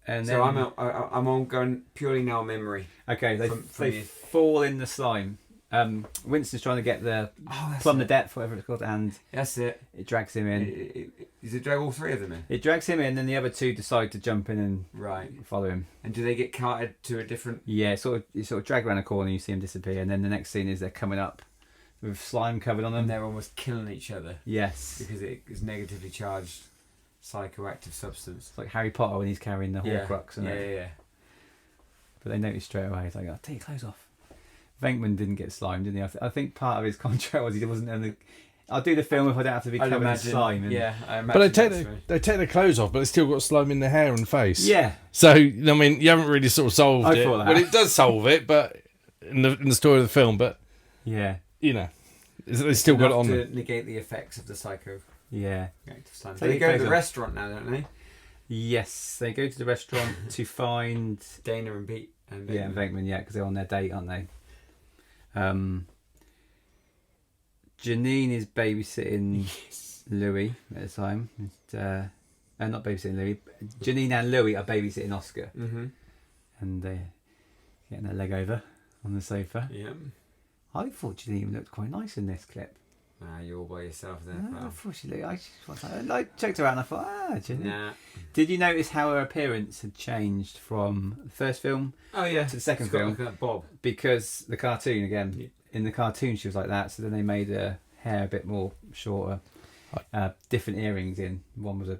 And So then, I'm on going purely now memory. okay, they from you. fall in the slime. Winston's trying to get the plumb the depth, whatever it's called, and That's it. it drags him in. Does it drag all three of them in? It drags him in, and the other two decide to jump in and Right. follow him. And do they get carted to a different? Yeah, you sort of drag around a corner, you see him disappear, and then the next scene is they're coming up with slime covered on And them. they're almost killing each other Yes, because it is negatively charged psychoactive substance. it's like Harry Potter when he's carrying the Yeah. Horcrux, isn't Yeah, it? yeah. But they notice straight away. It's like, oh, take your clothes off. Venkman didn't get slimed, didn't he? I think part of his contract was he wasn't in the. I'll do the film if I don't have to be I'd covered in imagine, slime. And, yeah, I imagine. But that's they take their clothes off, but they still got slime in their hair and face. yeah. So I mean, you haven't really sort of solved I it. thought that. Well, it does solve it, but in the story of the film, but Yeah. you know, they still got it on to them. negate the effects of the psychoactive Yeah. slime. Take They your go to clothes the off. restaurant now, don't they? Yes, they go to the restaurant to find. Dana and Pete. And Yeah, and Venkman, yeah, because they're on their date, aren't they? Janine is babysitting Louis at the time. Not babysitting Louis. Janine and Louis are babysitting Oscar. Mm-hmm. And they're getting their leg over on the sofa. Yeah. I thought Janine looked quite nice in this clip. You're all by yourself there. I pal. thought she looked. I checked her out and I thought, Janine. Nah. Did you notice how her appearance had changed from the first film Oh yeah. to the second It's got film? like that bob. Because the cartoon again. Yeah. In the cartoon, she was like that. So then they made her hair a bit more shorter. Different earrings in. One was a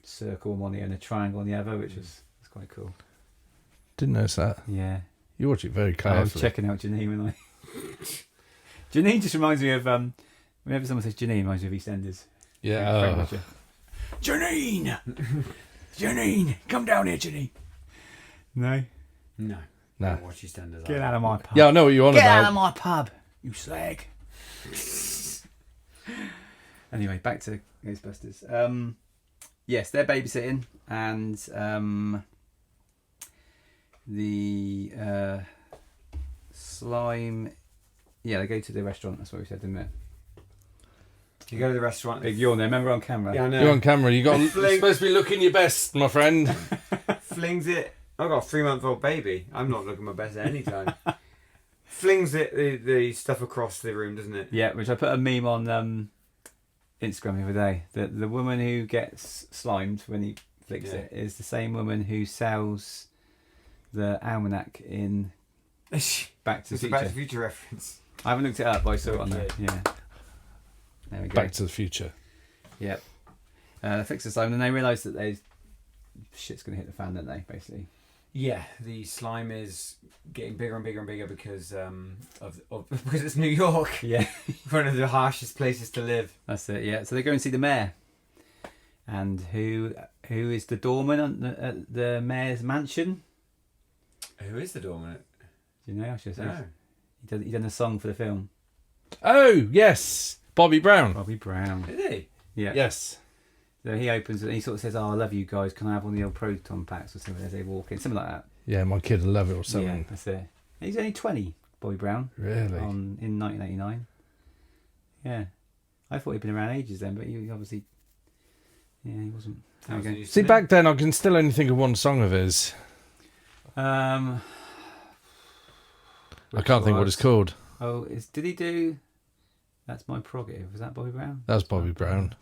circle on one ear and a triangle on the other, which was quite cool. Didn't notice that. Yeah. You watch it very I was carefully. checking out Janine when I. Janine just reminds me of whenever someone says Janine, reminds me of EastEnders. Yeah. Janine, Janine, come down here, Janine. No, No. No. Don't watch EastEnders. get out of my pub. Yeah, I know what you're on Get about. out of my pub, you slag. Anyway, back to Ghostbusters. Yes, they're babysitting, and the slime. Yeah, they go to the restaurant. That's what we said, didn't it? You go to the restaurant. Big yawn there. Remember on camera? Yeah, I know. You're on camera. You're Fling. supposed to be looking your best, my friend. Flings it. I've got a 3-month-old baby. I'm not looking my best at any time. Flings the stuff across the room, doesn't it? Yeah, which I put a meme on Instagram the other day. The woman who gets slimed when he flicks Yeah. it is the same woman who sells the almanac in Back to the It's a Future. Back to the Future reference. I haven't looked it up, but I saw it on there. Okay. Yeah. There we go. Back to the Future. Yep. They fix the slime and they realise that shit's going to hit the fan, don't they, basically? Yeah, the slime is getting bigger and bigger and bigger because because it's New York, Yeah. one of the harshest places to live. That's it, yeah. So they go and see the mayor. And who is the doorman at the mayor's mansion? Who is the doorman? Do you know? I should say. No. He done a song for the film. Oh, yes. Bobby Brown. Bobby Brown. Is he? Yeah. Yes. So he opens it and he sort of says, "Oh, I love you guys. Can I have one of the old proton packs or something?" As they walk in, something like that. Yeah, my kid will love it or Yeah, something. that's it. He's only 20, Bobby Brown. Really? In 1989. Yeah, I thought he'd been around ages then, but he obviously, yeah, he wasn't. There we go. See, back then, I can still only think of one song of his. I can't think what it's called. Oh, did he do? That's My Prerogative. Was that Bobby Brown? That was Bobby Brown.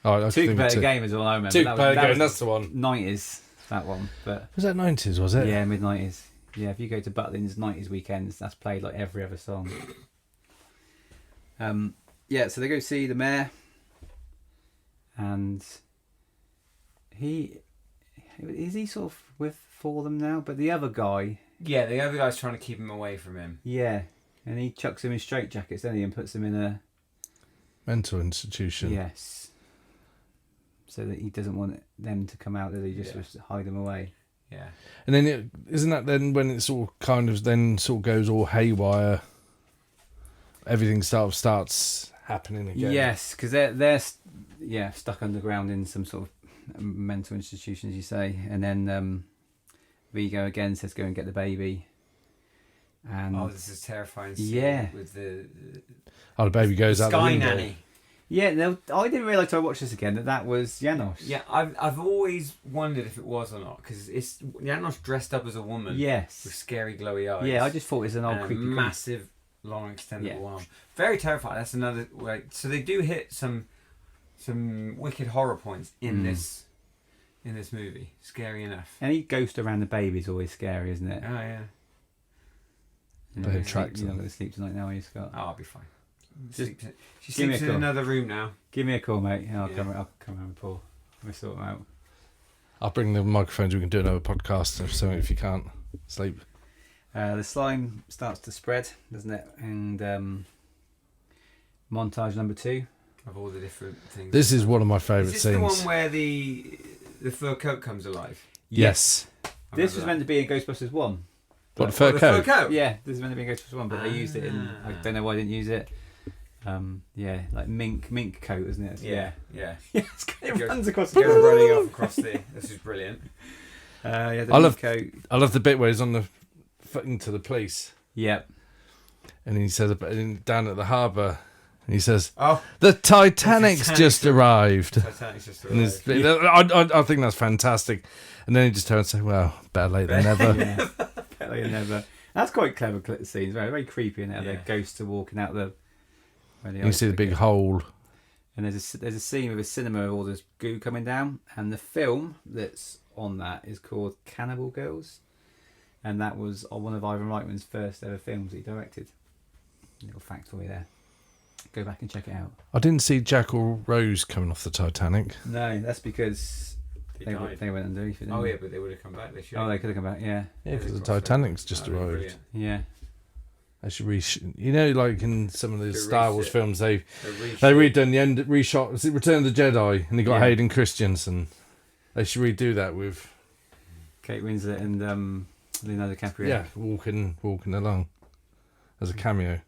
Oh, I Two think Better Game is all I remember. Two That Better Game, was that's the one. 90s, that one. But Was that 90s, was it? yeah, mid 90s. Yeah, if you go to Butlins 90s weekends, that's played like every other song. Yeah, so they go see the mayor, and is he sort of for them now? But the other guy, Yeah, the other guy's trying to keep him away from him. yeah, and he chucks him in straitjackets, doesn't he, and puts him in a Mental institution. yes, so that he doesn't want them to come out. That he just was to hide them away. Yeah. And then, isn't that then when it sort of kind of then sort of goes all haywire? Everything starts happening again. Yes, because they're stuck underground in some sort of mental institution, as you say, and then Vigo again says go and get the baby, and Oh, this is terrifying. Scene Yeah. With the Oh, the baby goes out the Sky window. Nanny. Yeah, no, I didn't realise till I watched this again that was Janos. Yeah, I've always wondered if it was or not because it's Janos dressed up as a woman. Yes. With scary glowy eyes. Yeah, I just thought it was an old and creepy a massive, long extendable Yeah. arm. Very terrifying. That's another way. So they do hit some wicked horror points in this movie. Scary enough. Any ghost around the baby is always scary, isn't it? Oh yeah. They attract You're not them. going to sleep tonight now, are you, Scott? Oh, I'll be fine. Just She give me sleeps a in call. another room now. Give me a call, mate. I'll Yeah. come around with Paul. We'll sort them out. I'll bring the microphones. We can do another podcast or something if you can't sleep. The slime starts to spread, doesn't it? And montage number 2. Of all the different things. This is one of my Is favourite this scenes. the one where the fur coat comes alive? Yes. I This was remember meant to be in Ghostbusters 1. What, the fur the coat? fur coat? Yeah, this is meant to be in Ghostbusters 1, but they used it in... I Ah. don't know why they didn't use it. Yeah, like mink coat, isn't it? Yeah. It Goes- runs across Goes the running off across the. This is brilliant. Yeah, the I mink love- coat. I love the bit where he's on the footing to the police, Yep. and he says down at the harbour, and he says, Oh, "The Titanic's Titanic's just arrived." Titanic's just And arrived. I think that's fantastic. And then he just turns and says, "Well, better late than never." Yeah. Better you never. That's quite clever scenes. Very creepy in there. Yeah. The ghosts are walking out the. Where You can see the big hole. And there's a scene with a cinema of all this goo coming down, and the film that's on that is called Cannibal Girls, and that was one of Ivan Reitman's first ever films he directed. Little fact for you there. Go back and check it out. I didn't see Jack or Rose coming off the Titanic. No, that's because They died. they went underneath it. didn't Oh they? yeah, but they would have come back. They should. Oh, they could have come back. Yeah, Yeah, because the Crossfade. Titanic's just That'd be arrived. brilliant. yeah. They should you know, like in some of the They Star Wars reshoot. films, they reshoot. redone the end reshot. Was it Return of the Jedi? And they got Yeah. Hayden Christensen. They should redo that with Kate Winslet and Leonardo DiCaprio. yeah, walking along as a cameo.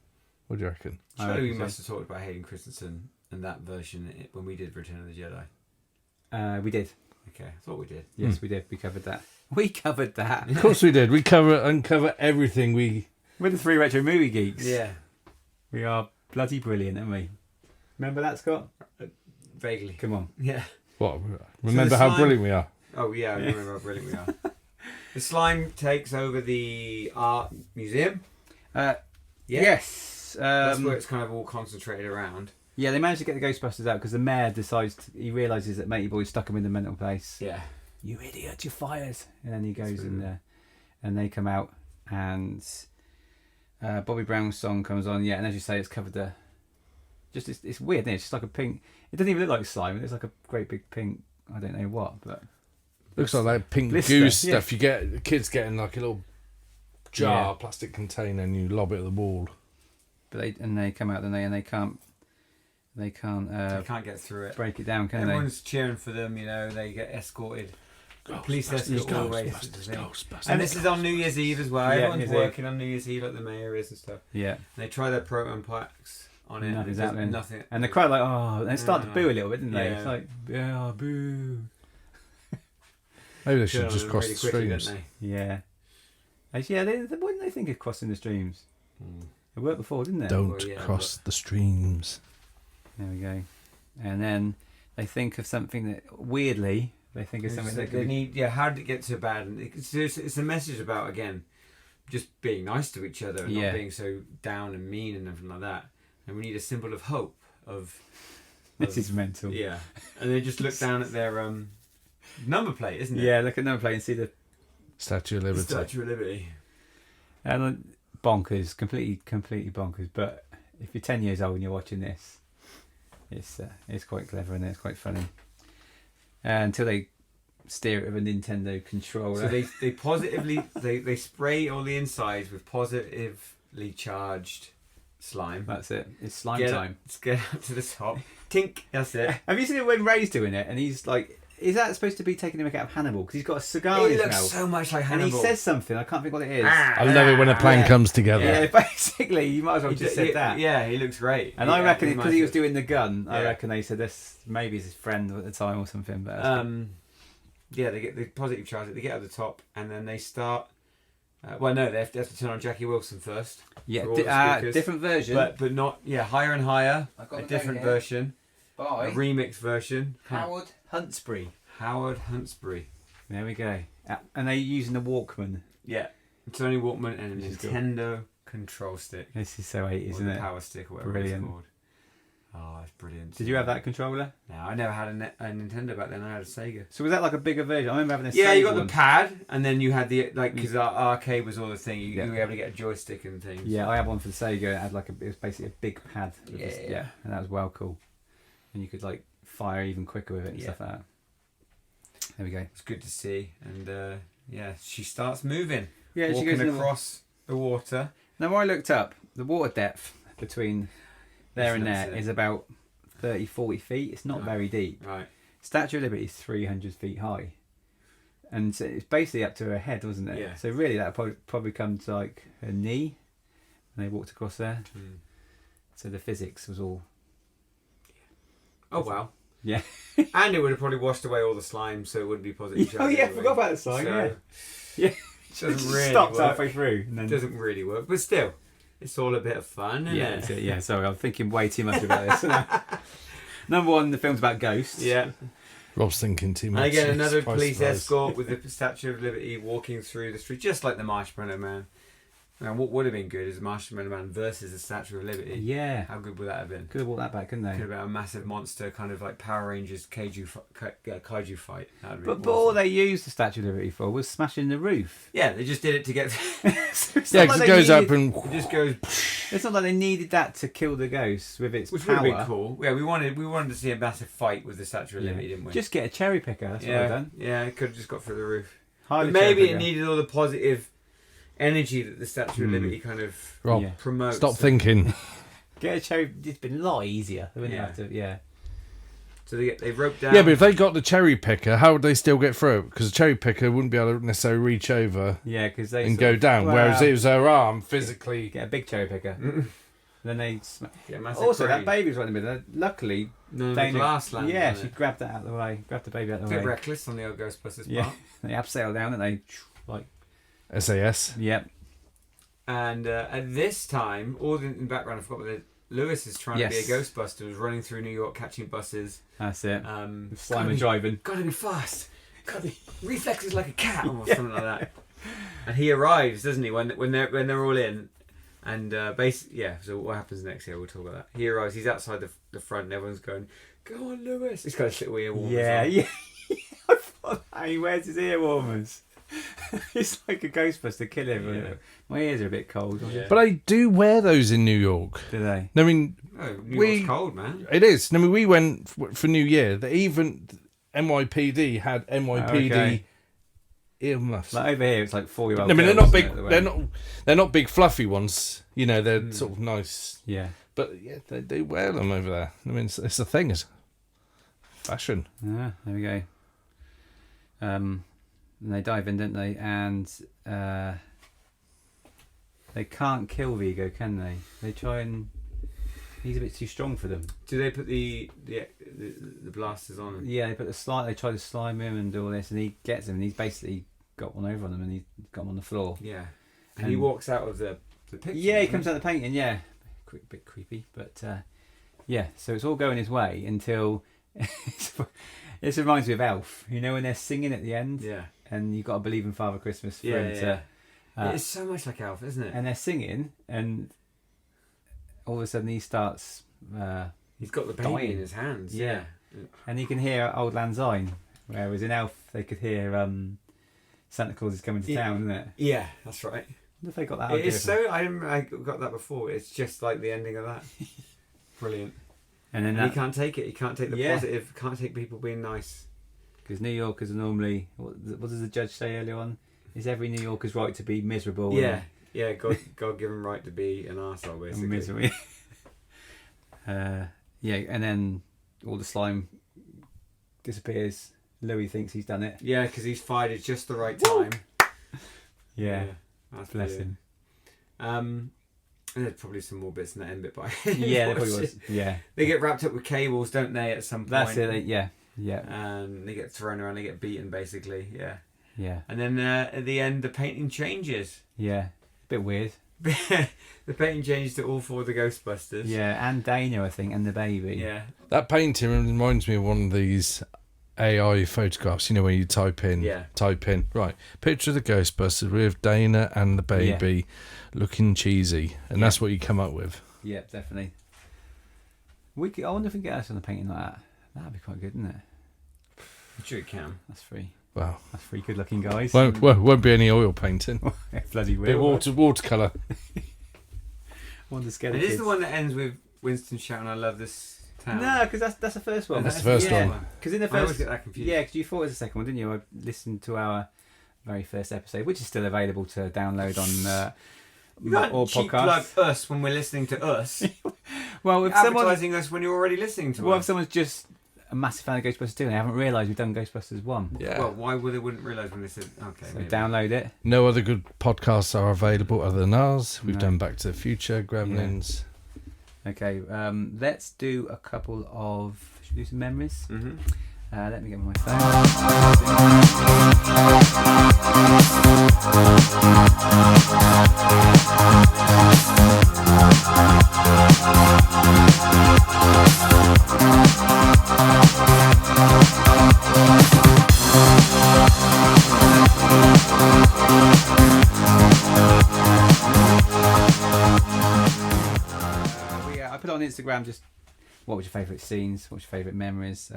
What do you reckon? I Surely we reckon so. must have talked about Hayden Christensen and that version when we did Return of the Jedi. We did. Okay, I thought we did. Yes, we did. We covered that. We covered that. Of course we did. We uncover everything. We're the 3 retro movie geeks. Yeah, We are bloody brilliant, aren't we? Remember that, Scott? vaguely. Come on. Yeah. What? Remember how slime- brilliant we are. Oh yeah, I remember how brilliant we are. The slime takes over the art museum. Yeah. Yes. That's where it's kind of all concentrated around. Yeah, they managed to get the Ghostbusters out because the mayor he realises that Matey Boy's stuck him in the mental place. Yeah. You idiot, you're fired. And then he goes That's in brilliant. there and they come out and Bobby Brown's song comes on. Yeah, and as you say, it's covered the... It's weird, isn't it? It's just like a pink... It doesn't even look like slime. It's like a great big pink... I don't know what, but... Looks like that pink Blister, goose yeah. stuff. You get the kids getting like a little jar, Yeah. plastic container, and you lob it at the wall. But they come out and they can't You can't get through it. break it down, can Everyone's cheering for them, you know, they get escorted. Police escort all the way to the thing. Ghostbusters. And this is on New Year's Eve as well. Yeah, Everyone's New Year's Eve. working on New Year's Eve like the mayor is and stuff. they? Yeah. And they try their proton packs on it. Nothing's and it does happening. Nothing. And the crowd like, oh, and they start to Mm. boo a little bit, didn't they? Yeah. It's like, yeah, boo. Maybe they Turn should on just them cross really the quickly, streams. don't they? Yeah. Actually, yeah, why didn't they think of crossing the streams? Mm. It worked before, didn't it? Don't Well, yeah, cross the streams. There we go. And then they think of something that, weirdly, they think of something that They could be... need. Yeah, how did it get so bad? And it's a message about, again, just being nice to each other and Yeah. not being so down and mean and everything like that. And we need a symbol of hope. This is mental. Yeah. And they just look down at their number plate, isn't it? Yeah, look at number plate and see the... Statue of The Liberty. Statue of Liberty. And bonkers, completely bonkers. But if you're 10 years old and you're watching this, it's quite clever and it's quite funny. Until they steer it with a Nintendo controller. So they positively they spray all the insides with positively charged slime. That's it. It's slime Get time. Let's get up to the top. Tink. That's it. Have you seen it when Ray's doing it? And he's like, is that supposed to be taking him out of Hannibal? Because he's got a cigar in He his looks mouth. so much like And Hannibal. he says something. I can't think what it is. I love it when a plan Yeah. comes together. Yeah, basically, you might as well He just d- said that. Yeah, he looks great. And I reckon because he was doing. doing the gun, I Yeah. reckon they said this maybe it's his friend at the time or something. But Yeah, they get the positive charge. They get at the top, and then they start. Well, no, they have to turn on Jackie Wilson first. yeah, for all the speakers. different version. But not higher and higher. I've got A the different note here. version. By remix version. Howard Huntsbury. Howard Huntsbury. There we go. And they're using the Walkman. Yeah. Sony Walkman and a Which is cool. Nintendo control stick. This is so 80s, Or isn't the it? power stick or whatever Brilliant. it's called. Oh, it's brilliant. Did you have that controller? No, I never had a Nintendo back then. I had a Sega. So was that like a bigger version? I remember having a Yeah, Sega you got one. the pad, and then you had the because our arcade was all the thing. You Yeah. were able to get a joystick and things. Yeah, I had one for the Sega. It had it was basically a big pad. Yeah. And that was well cool. And you could like fire even quicker with it and Yeah. stuff like that. There we go. It's good to see, and she starts moving. Yeah, she walking goes in the across the water. Now, I looked up, the water depth between there and That's there it. is about 30, 40 feet. It's not Right. very deep. Right. Statue of Liberty is 300 feet high. And so it's basically up to her head, wasn't it? Yeah. So really that probably come to like her knee. And they walked across there. Mm. So the physics was all... Oh wow. Yeah. And it would have probably washed away all the slime, so it wouldn't be positive. Oh charge yeah, I anyway. forgot about the sign, So yeah. It doesn't really stopped work. halfway through. And then... Doesn't really work, but still, it's all a bit of fun, isn't Yeah, it? that's it. Yeah, sorry, I'm thinking way too much about this. Number one, the film's about ghosts. Yeah. Rob's thinking too much. And again, another Surprise, police surprise. escort with the Statue of Liberty walking through the street, just like the Marshmallow Man. Now, what would have been good is Marshmallow Man versus the Statue of Liberty. Yeah. How good would that have been? Could have walked that back, couldn't they? Could have been a massive monster, kind of like Power Rangers kaiju fight. That would be But all awesome. they used the Statue of Liberty for was smashing the roof. Yeah, they just did it to get. It's Yeah, not because like it goes they up needed- and It just goes, It's not like they needed that to kill the ghosts with its which power. would have been cool. Yeah, we wanted to see a massive fight with the Statue of Yeah. Liberty, didn't we? Just get a cherry picker. That's what I've done. Yeah, it could have just got through the roof. Highly But maybe cherry it picker. needed all the positive energy that the Statue of Liberty kind of Rob, Yeah. promotes. stop thinking. Get a cherry. It's been a lot easier. They wouldn't Yeah. have to. Yeah. So they roped down. Yeah, but if they got the cherry picker, how would they still get through? Because the cherry picker wouldn't be able to necessarily reach over Yeah, because they and sort go of- down. well, Whereas it was her arm physically. get a big cherry picker. Then they. Yeah, massive Also, crane. that baby was right in the middle. Luckily, No, the Dana. glass landed. Yeah, on she it. grabbed that out of the way. Grabbed the baby out of A the bit way. reckless on the old Ghostbusters Yeah. part. They abseiled down and they like. SAS. Yep. And at this time, all in the background, I forgot, but Lewis is trying Yes. to be a Ghostbuster, was running through New York catching buses. That's it. Gotta Simon be, driving. gotta be fast. Gotta be reflexes like a cat or something like that. And he arrives, doesn't he? When they're all in, and basically, yeah. So what happens next year? We'll talk about that. He arrives. He's outside the front, and everyone's going, "Go on, Lewis!" He's got his little ear warmers Yeah, on. yeah. I thought that. He wears his ear warmers. It's like a Ghostbuster killer. Yeah. My ears are a bit cold. Yeah. But I do wear those in New York. Do they? I mean, Oh, New We- York's cold, man. it is. I mean, we went for New Year. They even NYPD had NYPD Okay. earmuffs. Like over here, it's like 4-year-old. I mean, they're girls, not isn't big. it, They're not big fluffy ones. You know, they're sort of nice. Yeah. But yeah, they wear them over there. I mean, it's a thing. It's fashion. Ah, there we go. And they dive in, don't they? And they can't kill Vigo, can they? They try and he's a bit too strong for them. Do they put the blasters on him? Yeah, they put the slime. They try to slime him and do all this, and he gets him, and he's basically got one over on them, and he's got him on the floor. Yeah. And he And- walks out of the picture. Yeah, he doesn't comes out of the painting. Yeah, bit creepy, but yeah. So it's all going his way until this reminds me of Elf. You know when they're singing at the end, Yeah. and you got to believe in Father Christmas for Yeah, him yeah. to. It's so much like Alf, isn't it? And they're singing, and all of a sudden he starts, He's got the baby dying. in his hands. Yeah. Yeah. and you can hear Old Lang Syne, whereas in Elf they could hear Santa Claus is coming to Yeah. town, isn't it? Yeah, that's right. I wonder if they got that. It idea is from- so. I got that before. It's just like the ending of that. Brilliant. And then And he that, can't take it. He can't take the Yeah. positive. Can't take people being nice. because New Yorkers are normally, what does the judge say earlier on? Is every New Yorker's right to be miserable? Yeah. Yeah. God given right to be an arsehole, and basically. misery. Yeah, and then all the slime disappears. Louis thinks he's done it. Yeah, because he's fired at just the right time. Yeah, That's bless brilliant. him. And there's probably some more bits in that end bit, but Yeah, there probably was. Yeah, They get wrapped up with cables, don't they? At some point. that's it. Yeah, yeah, And they get thrown around. They get beaten, basically. Yeah. yeah, And then at the end, the painting changes. yeah. Bit weird. The painting changed to all 4 of the Ghostbusters. Yeah, and Dana, I think, and the baby. Yeah. That painting reminds me of one of these AI photographs, where you type in, right, picture of the Ghostbusters with Dana and the baby looking cheesy. And that's what you come up with. Yeah, definitely. I wonder if we can get us on a painting like that. That'd be quite good, wouldn't it? I'm sure it can. That's free. Wow. That's 3 good looking guys. Won't be any oil painting. Bloody Bit will. watercolour. Wonder scared It kids. is the one that ends with Winston shouting, "I love this town." No, because that's the first one. That's the first one. Because in the I always first, get that confused. yeah, because you thought it was the second one, didn't you? I listened to our very first episode, which is still available to download on You can't all cheap podcasts. plug us when we're listening to us. Well, if someone, Advertising us when you're already listening to well, if us. someone's just a massive fan of Ghostbusters 2 and they haven't realised we've done Ghostbusters 1, Yeah. Well, why would they wouldn't realise when they said, okay, so maybe. download it. No other good podcasts are available other than ours. We've No. done Back to the Future, Gremlins. Okay, let's do a couple of. Should we do some memories? Mm-hmm. Let me get my phone. I put it on Instagram. Just what was your favourite scenes? What's your favourite memories?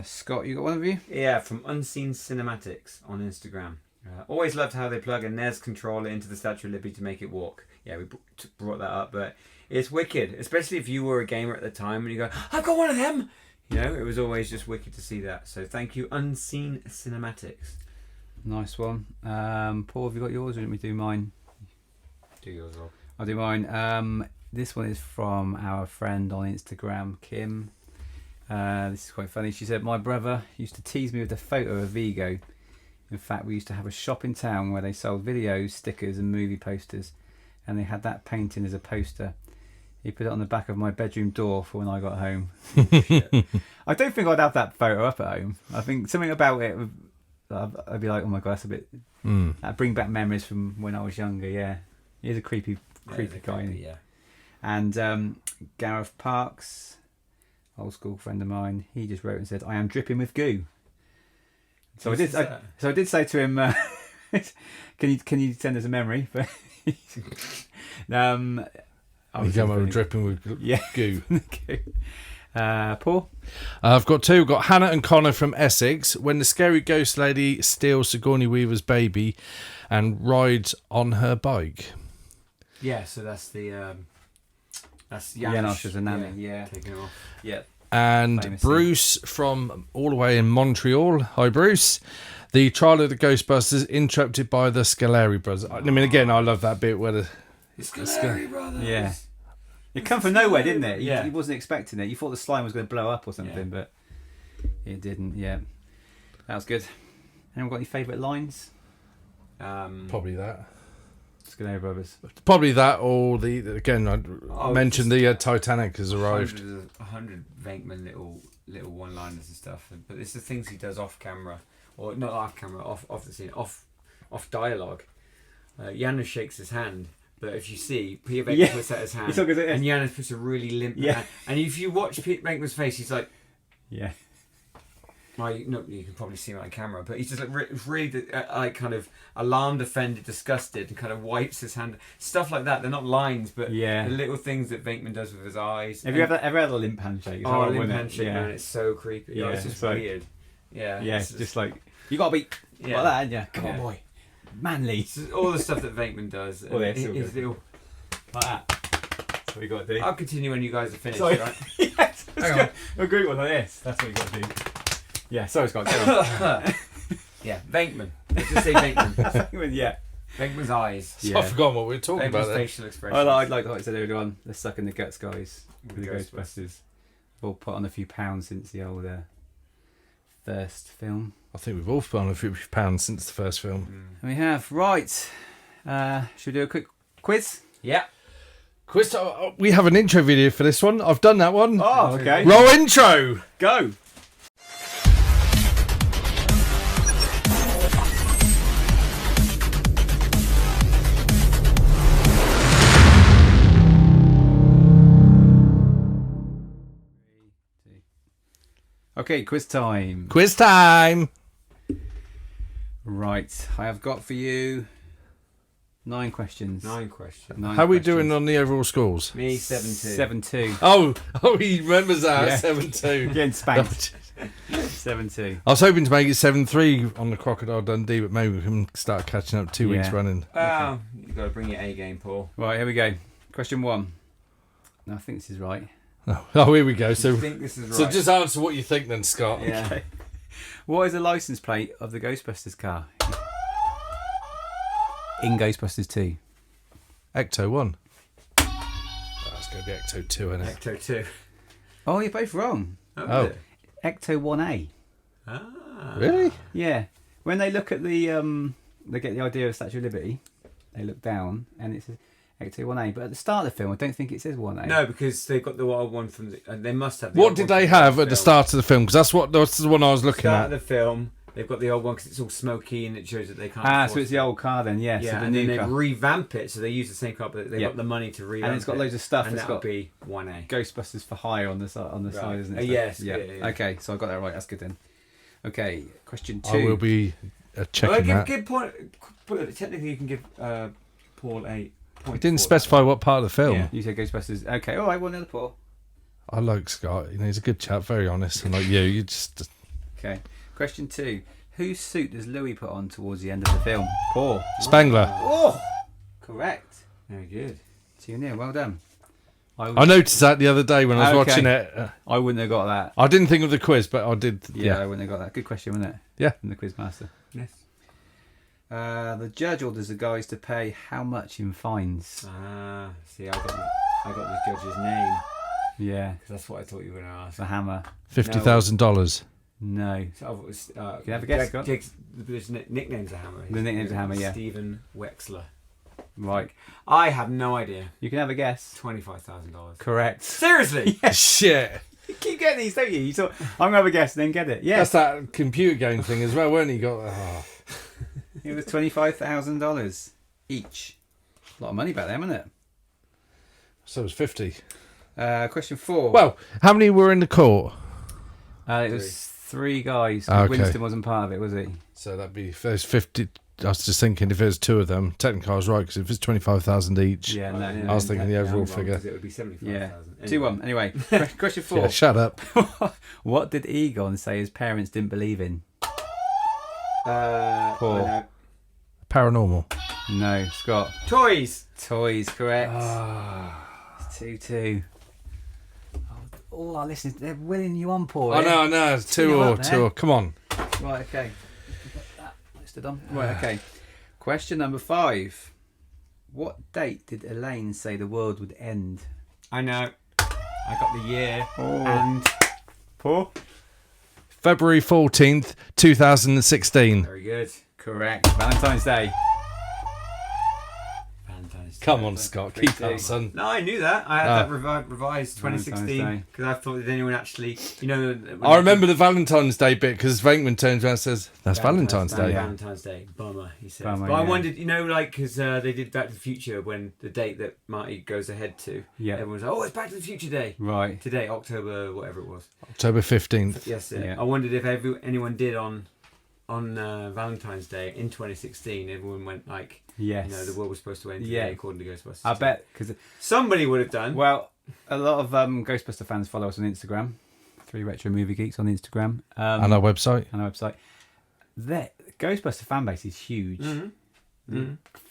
Scott, you got one of you? Yeah, from Unseen Cinematics on Instagram. Always loved how they plug a NES controller into the Statue of Liberty to make it walk. Yeah, we brought that up, but it's wicked, especially if you were a gamer at the time and you go, "I've got one of them." It was always just wicked to see that. So thank you, Unseen Cinematics. Nice one. Paul, have you got yours? Or do we do mine? Do yours all. I'll do mine. This one is from our friend on Instagram, Kim. This is quite funny. She said, "My brother used to tease me with a photo of Vigo. In fact, we used to have a shop in town where they sold videos, stickers and movie posters, and they had that painting as a poster. He put it on the back of my bedroom door for when I got home." I don't think I'd have that photo up at home. I think something about it, I'd be like, "Oh my God, that's a bit..." That'd bring back memories from when I was younger, yeah. He's a creepy guy. Isn't he? Yeah. And Gareth Parks, old school friend of mine, he just wrote and said, "I am dripping with goo." So I did say to him, can you send us a memory? But You come over dripping with goo. Paul? I've got 2. We've got Hannah and Connor from Essex. When the scary ghost lady steals Sigourney Weaver's baby and rides on her bike. Yeah, so that's the that's Janos as a nanny, yeah. Taking it off. Yeah. And Famous Bruce from all the way in Montreal. Hi, Bruce. The trial of the Ghostbusters interrupted by the Scaleri brothers. I mean, again, I love that bit where the Scaleri brothers. Yeah. It come from nowhere, didn't it? Yeah. He wasn't expecting it. You thought the slime was going to blow up or something, but it didn't, yeah. That was good. Anyone got any favourite lines? probably that. Scaleri Brothers. Probably that, or I mentioned the Titanic has arrived. 100 Venkman little one-liners and stuff, but it's the things he does off camera, or not off camera, off the scene, off dialogue. Janusz shakes his hand, but if you see, Peter Venkman puts out his hand, and Janusz puts a really limp hand. And if you watch Peter Venkman's face, he's like, yeah. Well, you can probably see him on camera, but he's just like really like kind of alarmed, offended, disgusted, and kind of wipes his hand. Stuff like that. They're not lines, but the little things that Venkman does with his eyes. Have you ever had a limp handshake? It's a limp handshake, man. It's so creepy. Yeah, it's just like, weird. Yeah. It's just like, you got to be like that, ain't you? Come on, boy. Manly. It's all the stuff that Venkman does. His little... Like that. That's what you got to do. I'll continue when you guys are finished, Sorry. right? Yes. Hang on. A group one like this. That's what you got to do. Yeah, sorry, Scott. Go on. Yeah, Venkman. Let's just say Venkman. Yeah. Venkman's eyes. So I've forgotten what we were talking about there. Facial expression. I like what I said earlier on. The suck in the guts guys with the Ghostbusters. We've all put on a few pounds since the old first film. I think we've all put on a few pounds since the first film. And we have. Right. Should we do a quick quiz? Yeah. Quiz. We have an intro video for this one. I've done that one. Oh, okay. Roll intro. Go. Okay, quiz time. Quiz time. Right, I have got for you 9 questions. 9 questions. 9 How are we questions. doing on the overall scores? Me 7-2. 7-2. Oh, he remembers that. Yeah. 7-2. Getting spanked. 7-2. I was hoping to make it 7-3 on the Crocodile Dundee, but maybe we can start catching up 2 weeks Yeah. running. Wow, you got to bring your A game, Paul. Right, here we go. Question 1. No, I think this is right. Oh, here we go. I So, think this is right. so just answer what you think then, Scott. Yeah. Okay. What is the license plate of the Ghostbusters car? In Ghostbusters 2. Ecto 1. That's going to be Ecto 2, isn't it? Ecto 2. Oh, you're both wrong. Oh. is it? Ecto 1A. Ah. Really? Yeah. When they look at the, they get the idea of Statue of Liberty, they look down and it says Ecto 1A. But at the start of the film, I don't think it says 1A. No, because they've got the old one from the... they must have the What old did one they from have at the film. start of the film? Because that's the one I was looking Start at. of the film, they've got the old one because it's all smoky and it shows that they can't... Ah, afford so it's to- the old car then, yeah. Yeah, so the and then new they car. revamp it, so they use the same car, but they've Yep. got the money to revamp it. And it's got loads of stuff. And It's that'll got be 1A. Ghostbusters for hire on the side, Right. isn't it? Yes, Yeah. yeah. Okay, so I got that right. That's good then. Okay, question 2. I will be checking that. Give point... Technically, you can give Paul a point. It didn't for specify what part of the film. Yeah. You said Ghostbusters. Okay, all right. Well, another Paul. I like Scott. You know, he's a good chap, very honest. And like you just... Okay. Question 2. Whose suit does Louis put on towards the end of the film? Paul. Spangler. Oh, correct. Very good. 2-0. Well done. I noticed that the other day when I was Okay. watching it. I wouldn't have got that. I didn't think of the quiz, but I did. Yeah, I Yeah. wouldn't have got that. Good question, wasn't it? Yeah. From the Quizmaster. Yes. The judge orders the guys to pay how much in fines? Ah, see, I got the judge's name Yeah. because that's what I thought you were going to ask. The hammer. $50,000. No. So I thought it was, Can you have a guess, Scott? His nickname's a hammer. The nickname's a hammer, yeah. Stephen Wexler. Right. I have no idea. You can have a guess. $25,000. Correct. Seriously? Shit. You keep getting these, don't you? You thought, I'm going to have a guess and then get it. Yeah. That's that computer game thing as well, weren't he? It was $25,000 each. A lot of money back then, wasn't it? So it was 50. Question 4. Well, how many were in the court? It was 3 guys. Okay. Winston wasn't part of it, was he? So that'd be, if there's 50, I was just thinking if there's 2 of them, technically I was right, because if it's 25,000 each. Yeah, no. I was thinking the overall figure. It would be 75,000. Yeah. 2-1. Anyway, question 4. Yeah, shut up. What did Egon say his parents didn't believe in? Paul. I know. Paranormal. No, Scott. Toys. Toys, correct. 2-2. All our listeners, they're willing you on, Paul. I know, it's 2 2-0 or up 2 there. or, come on. Right, okay. Put that listed on. Right, okay. Question number 5. What date did Elaine say the world would end? I know. I got the year. Oh. And Paul? February 14th, 2016. very good. Correct. Valentine's Day. Valentine's Day. Come on, Scott, keep 3-2. that, son. No, I knew that. I had that revised Valentine's 2016 Day. because I thought did anyone actually, you know. when I they remember the Valentine's Day bit because Venkman turns around and says, "That's Valentine's Day." Valentine's Day. Bummer, he says. Bummer, but I yeah. wondered, you know, like because they did Back to the Future when the date that Marty goes ahead to. Yeah. Everyone's like, "Oh, it's Back to the Future Day." Right. Today, October, whatever it was. October 15th. Yes, Yeah. I wondered if anyone did on Valentine's Day in 2016. Everyone went like, Yes. you know, the world was supposed to end Yeah. today according to Ghostbusters. I bet, because, somebody would have done. well, a lot of Ghostbuster fans follow us on Instagram. 3 Retro Movie Geeks on Instagram. And our website. And our website. The Ghostbuster fan base is huge.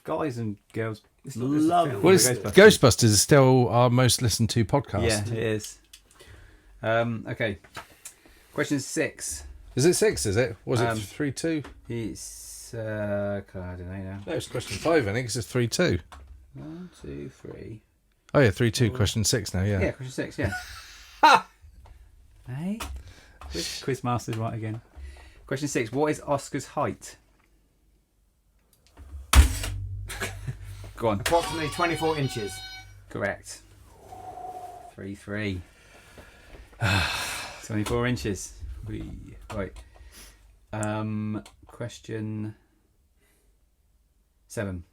Guys and girls It's not just a love film. Well, the it's, Ghostbusters. Ghostbusters is still our most listened to podcast. Yeah, it is. Okay. Question 6. Is it 6, is it? Was it Um, 3-2? It's I don't know now. No, it's question 5, I think. It's 3-2. 1, 2, 3. Oh, yeah, 3-2, question 6 now, yeah. Yeah, question 6. Yeah. Hey, Quizmaster's right again. Question 6. What is Oscar's height? Go on. Approximately 24 inches. Correct. 3-3. 24 inches. Right. Question 7.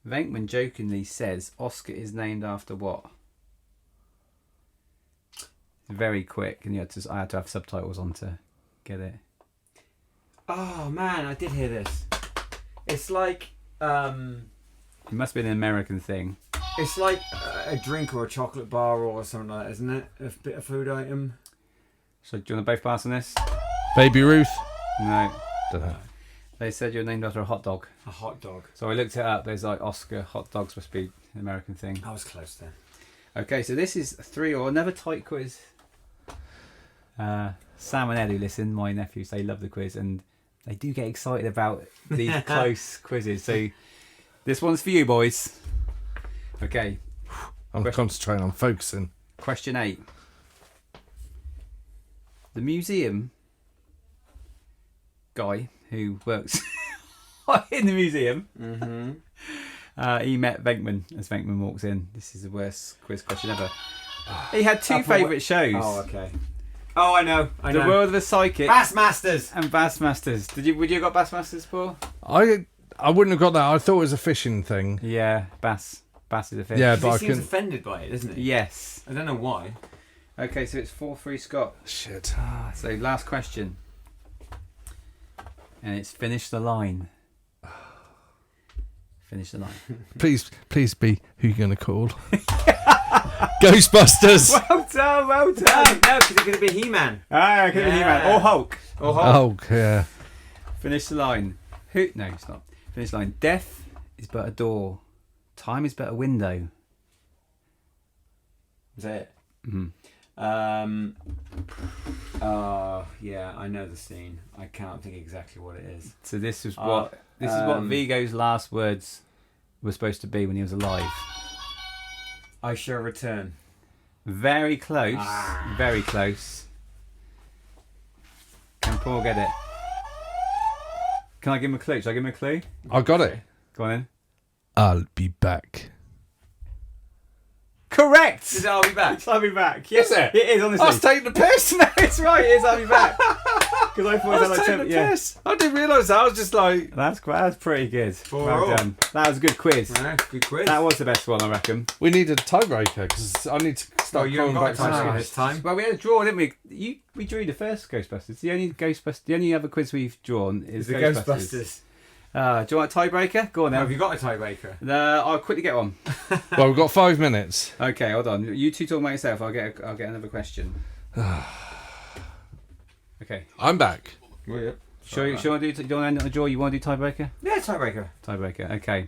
Venkman jokingly says Oscar is named after what? very quick, and I had to have subtitles on to get it. Oh man, I did hear this. It's like It must be an American thing. it's like a drink or a chocolate bar or something like that, isn't it? A bit of food item. So do you want to both pass on this? Baby Ruth. No. Don't know. They said you're named after a hot dog. A hot dog. So I looked it up. There's like Oscar hot dogs must be an American thing. I was close then. Okay, so this is 3-3, another tight quiz. Sam and Ed, who listen, my nephews, they love the quiz and they do get excited about these close quizzes. So this one's for you, boys. Okay. I'm concentrating. I'm focusing. Question 8. The museum guy who works in the museum, he met Venkman as Venkman walks in. This is the worst quiz question ever. He had two favourite shows. Oh, okay. Oh, I know. The World of the Psychic Bassmasters. and Bassmasters. Would you have got Bassmasters, Paul? I wouldn't have got that. I thought it was a fishing thing. Yeah, Bass is a fish. Yeah, He but I seems can. offended by it, doesn't he? Yes. I don't know why. Okay, so it's 4-3 Scott. Shit. So last question. And it's finish the line. Finish the line. Please be who you're going to call. Ghostbusters. Well done, well done. No, because it's going to be He-Man. Ah, could be He-Man. Or Hulk. Or Hulk. Oh, yeah. Finish the line. No, it's not. Finish the line. Death is but a door. Time is but a window. Is that it? Mhm. Yeah, I know the scene. I can't think exactly what it is. So this is what Vigo's last words were supposed to be when he was alive. I shall return. Very close. Very close. Can Paul get it? Can I give him a clue? Should I give him a clue? I got it. Go on in. I'll be back. Correct! Is it I'll be back? I'll be back. Yes, Is it? It is, honestly. I was taking the piss. No, it's right. It is I'll be back. Because I thought I was like taking the piss. I didn't realise that. I was just like... That's pretty good. 4-4. Well done. That was a good quiz. Yeah, good quiz. That was the best one, I reckon. We need a tiebreaker because I need to start you calling haven't back got a tiebreaker to this time. Well, we had a draw, didn't we? We drew the first Ghostbusters. The only other quiz we've drawn is The Ghostbusters. Ghostbusters. Do you want a tiebreaker? Go on then. Have you got a tiebreaker? I'll quickly get one. Well, we've got 5 minutes. Okay, hold on. You two talk about yourself. I'll get another question. Okay. I'm back. Well, yeah. Sure, you want to do? Do you want to end on a draw? You want to do tiebreaker? Yeah, tiebreaker. Tiebreaker. Okay.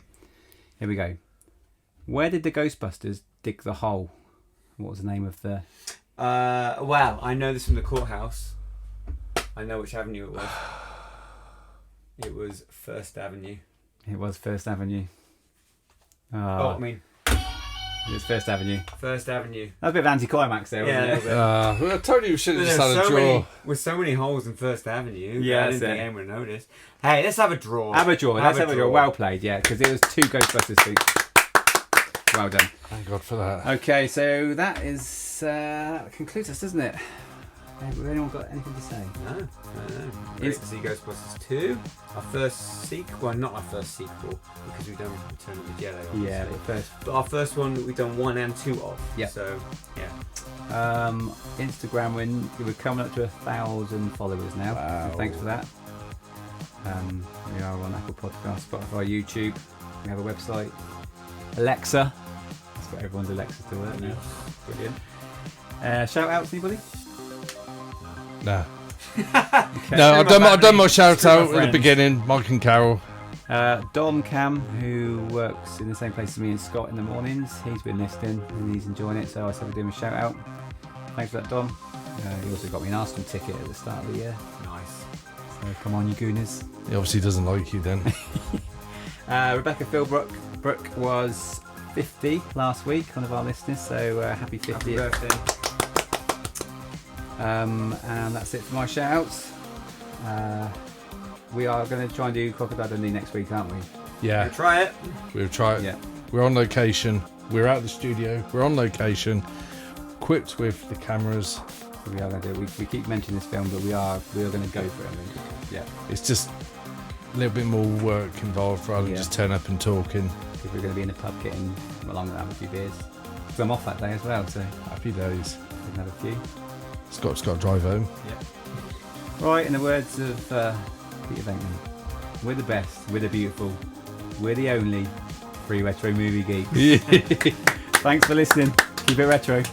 Here we go. Where did the Ghostbusters dig the hole? What was the name of the? Well, I know this from the courthouse. I know which avenue it was. It was First Avenue. It was First Avenue. I mean, It was First Avenue. First Avenue. That was a bit of anticlimax there, wasn't Yeah, it? Well, I told you we should have There's just had a draw. with so many holes in First Avenue. Yeah, I didn't that's think it. anyone would notice. Hey, let's have a draw. Have a draw. Let's have a draw. Well played, yeah, because it was 2 Ghostbusters suits. Well done. Thank God for that. Okay, so that is that concludes us, doesn't it? Have anyone got anything to say? No. Great to see Ghostbusters 2. Our first sequel. Well, not our first sequel, because we've done Return of the Jedi, obviously. Yeah, But our first one we've done 1 and 2 of. Yeah. So, yeah. Instagram, we're coming up to 1,000 followers now. Wow. So thanks for that. We are on Apple Podcasts, Spotify, YouTube. We have a website. Alexa. That's what everyone's Alexa's to work now. Brilliant. Shout outs, anybody? No. Okay. No, I've done my shout out at the friends. beginning. Mike and Carol. Dom Cam, who works in the same place as me and Scott in the mornings, he's been listening and he's enjoying it, so I said we'd do him a shout out. Thanks for that, Dom. He also got me an Arsenal ticket at the start of the year. Nice. So come on, you gooners. He obviously doesn't like you then. Rebecca Philbrook was 50 last week, one of our listeners, so happy 50th. Happy birthday. And that's it for my shout outs. We are going to try and do Crocodile Dundee next week, aren't we? Yeah, We'll try it. we'll try it. Yeah. We're on location. We're out of the studio. We're on location. Equipped with the cameras. So we are going to do it. We keep mentioning this film, but we are going to go for it. I think. Yeah. It's just a little bit more work involved rather than Yeah. just turn up and talking. Because we're going to be in the pub getting along and have a few beers. Because I'm off that day as well, so Happy days. we can have a few. Scott's got to drive home. Right, in the words of Peter Venkman, we're the best, we're the beautiful, we're the only 3 retro movie geeks. Thanks for listening. Keep it retro.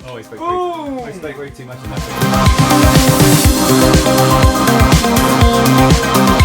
Oh, I spoke way too much of that.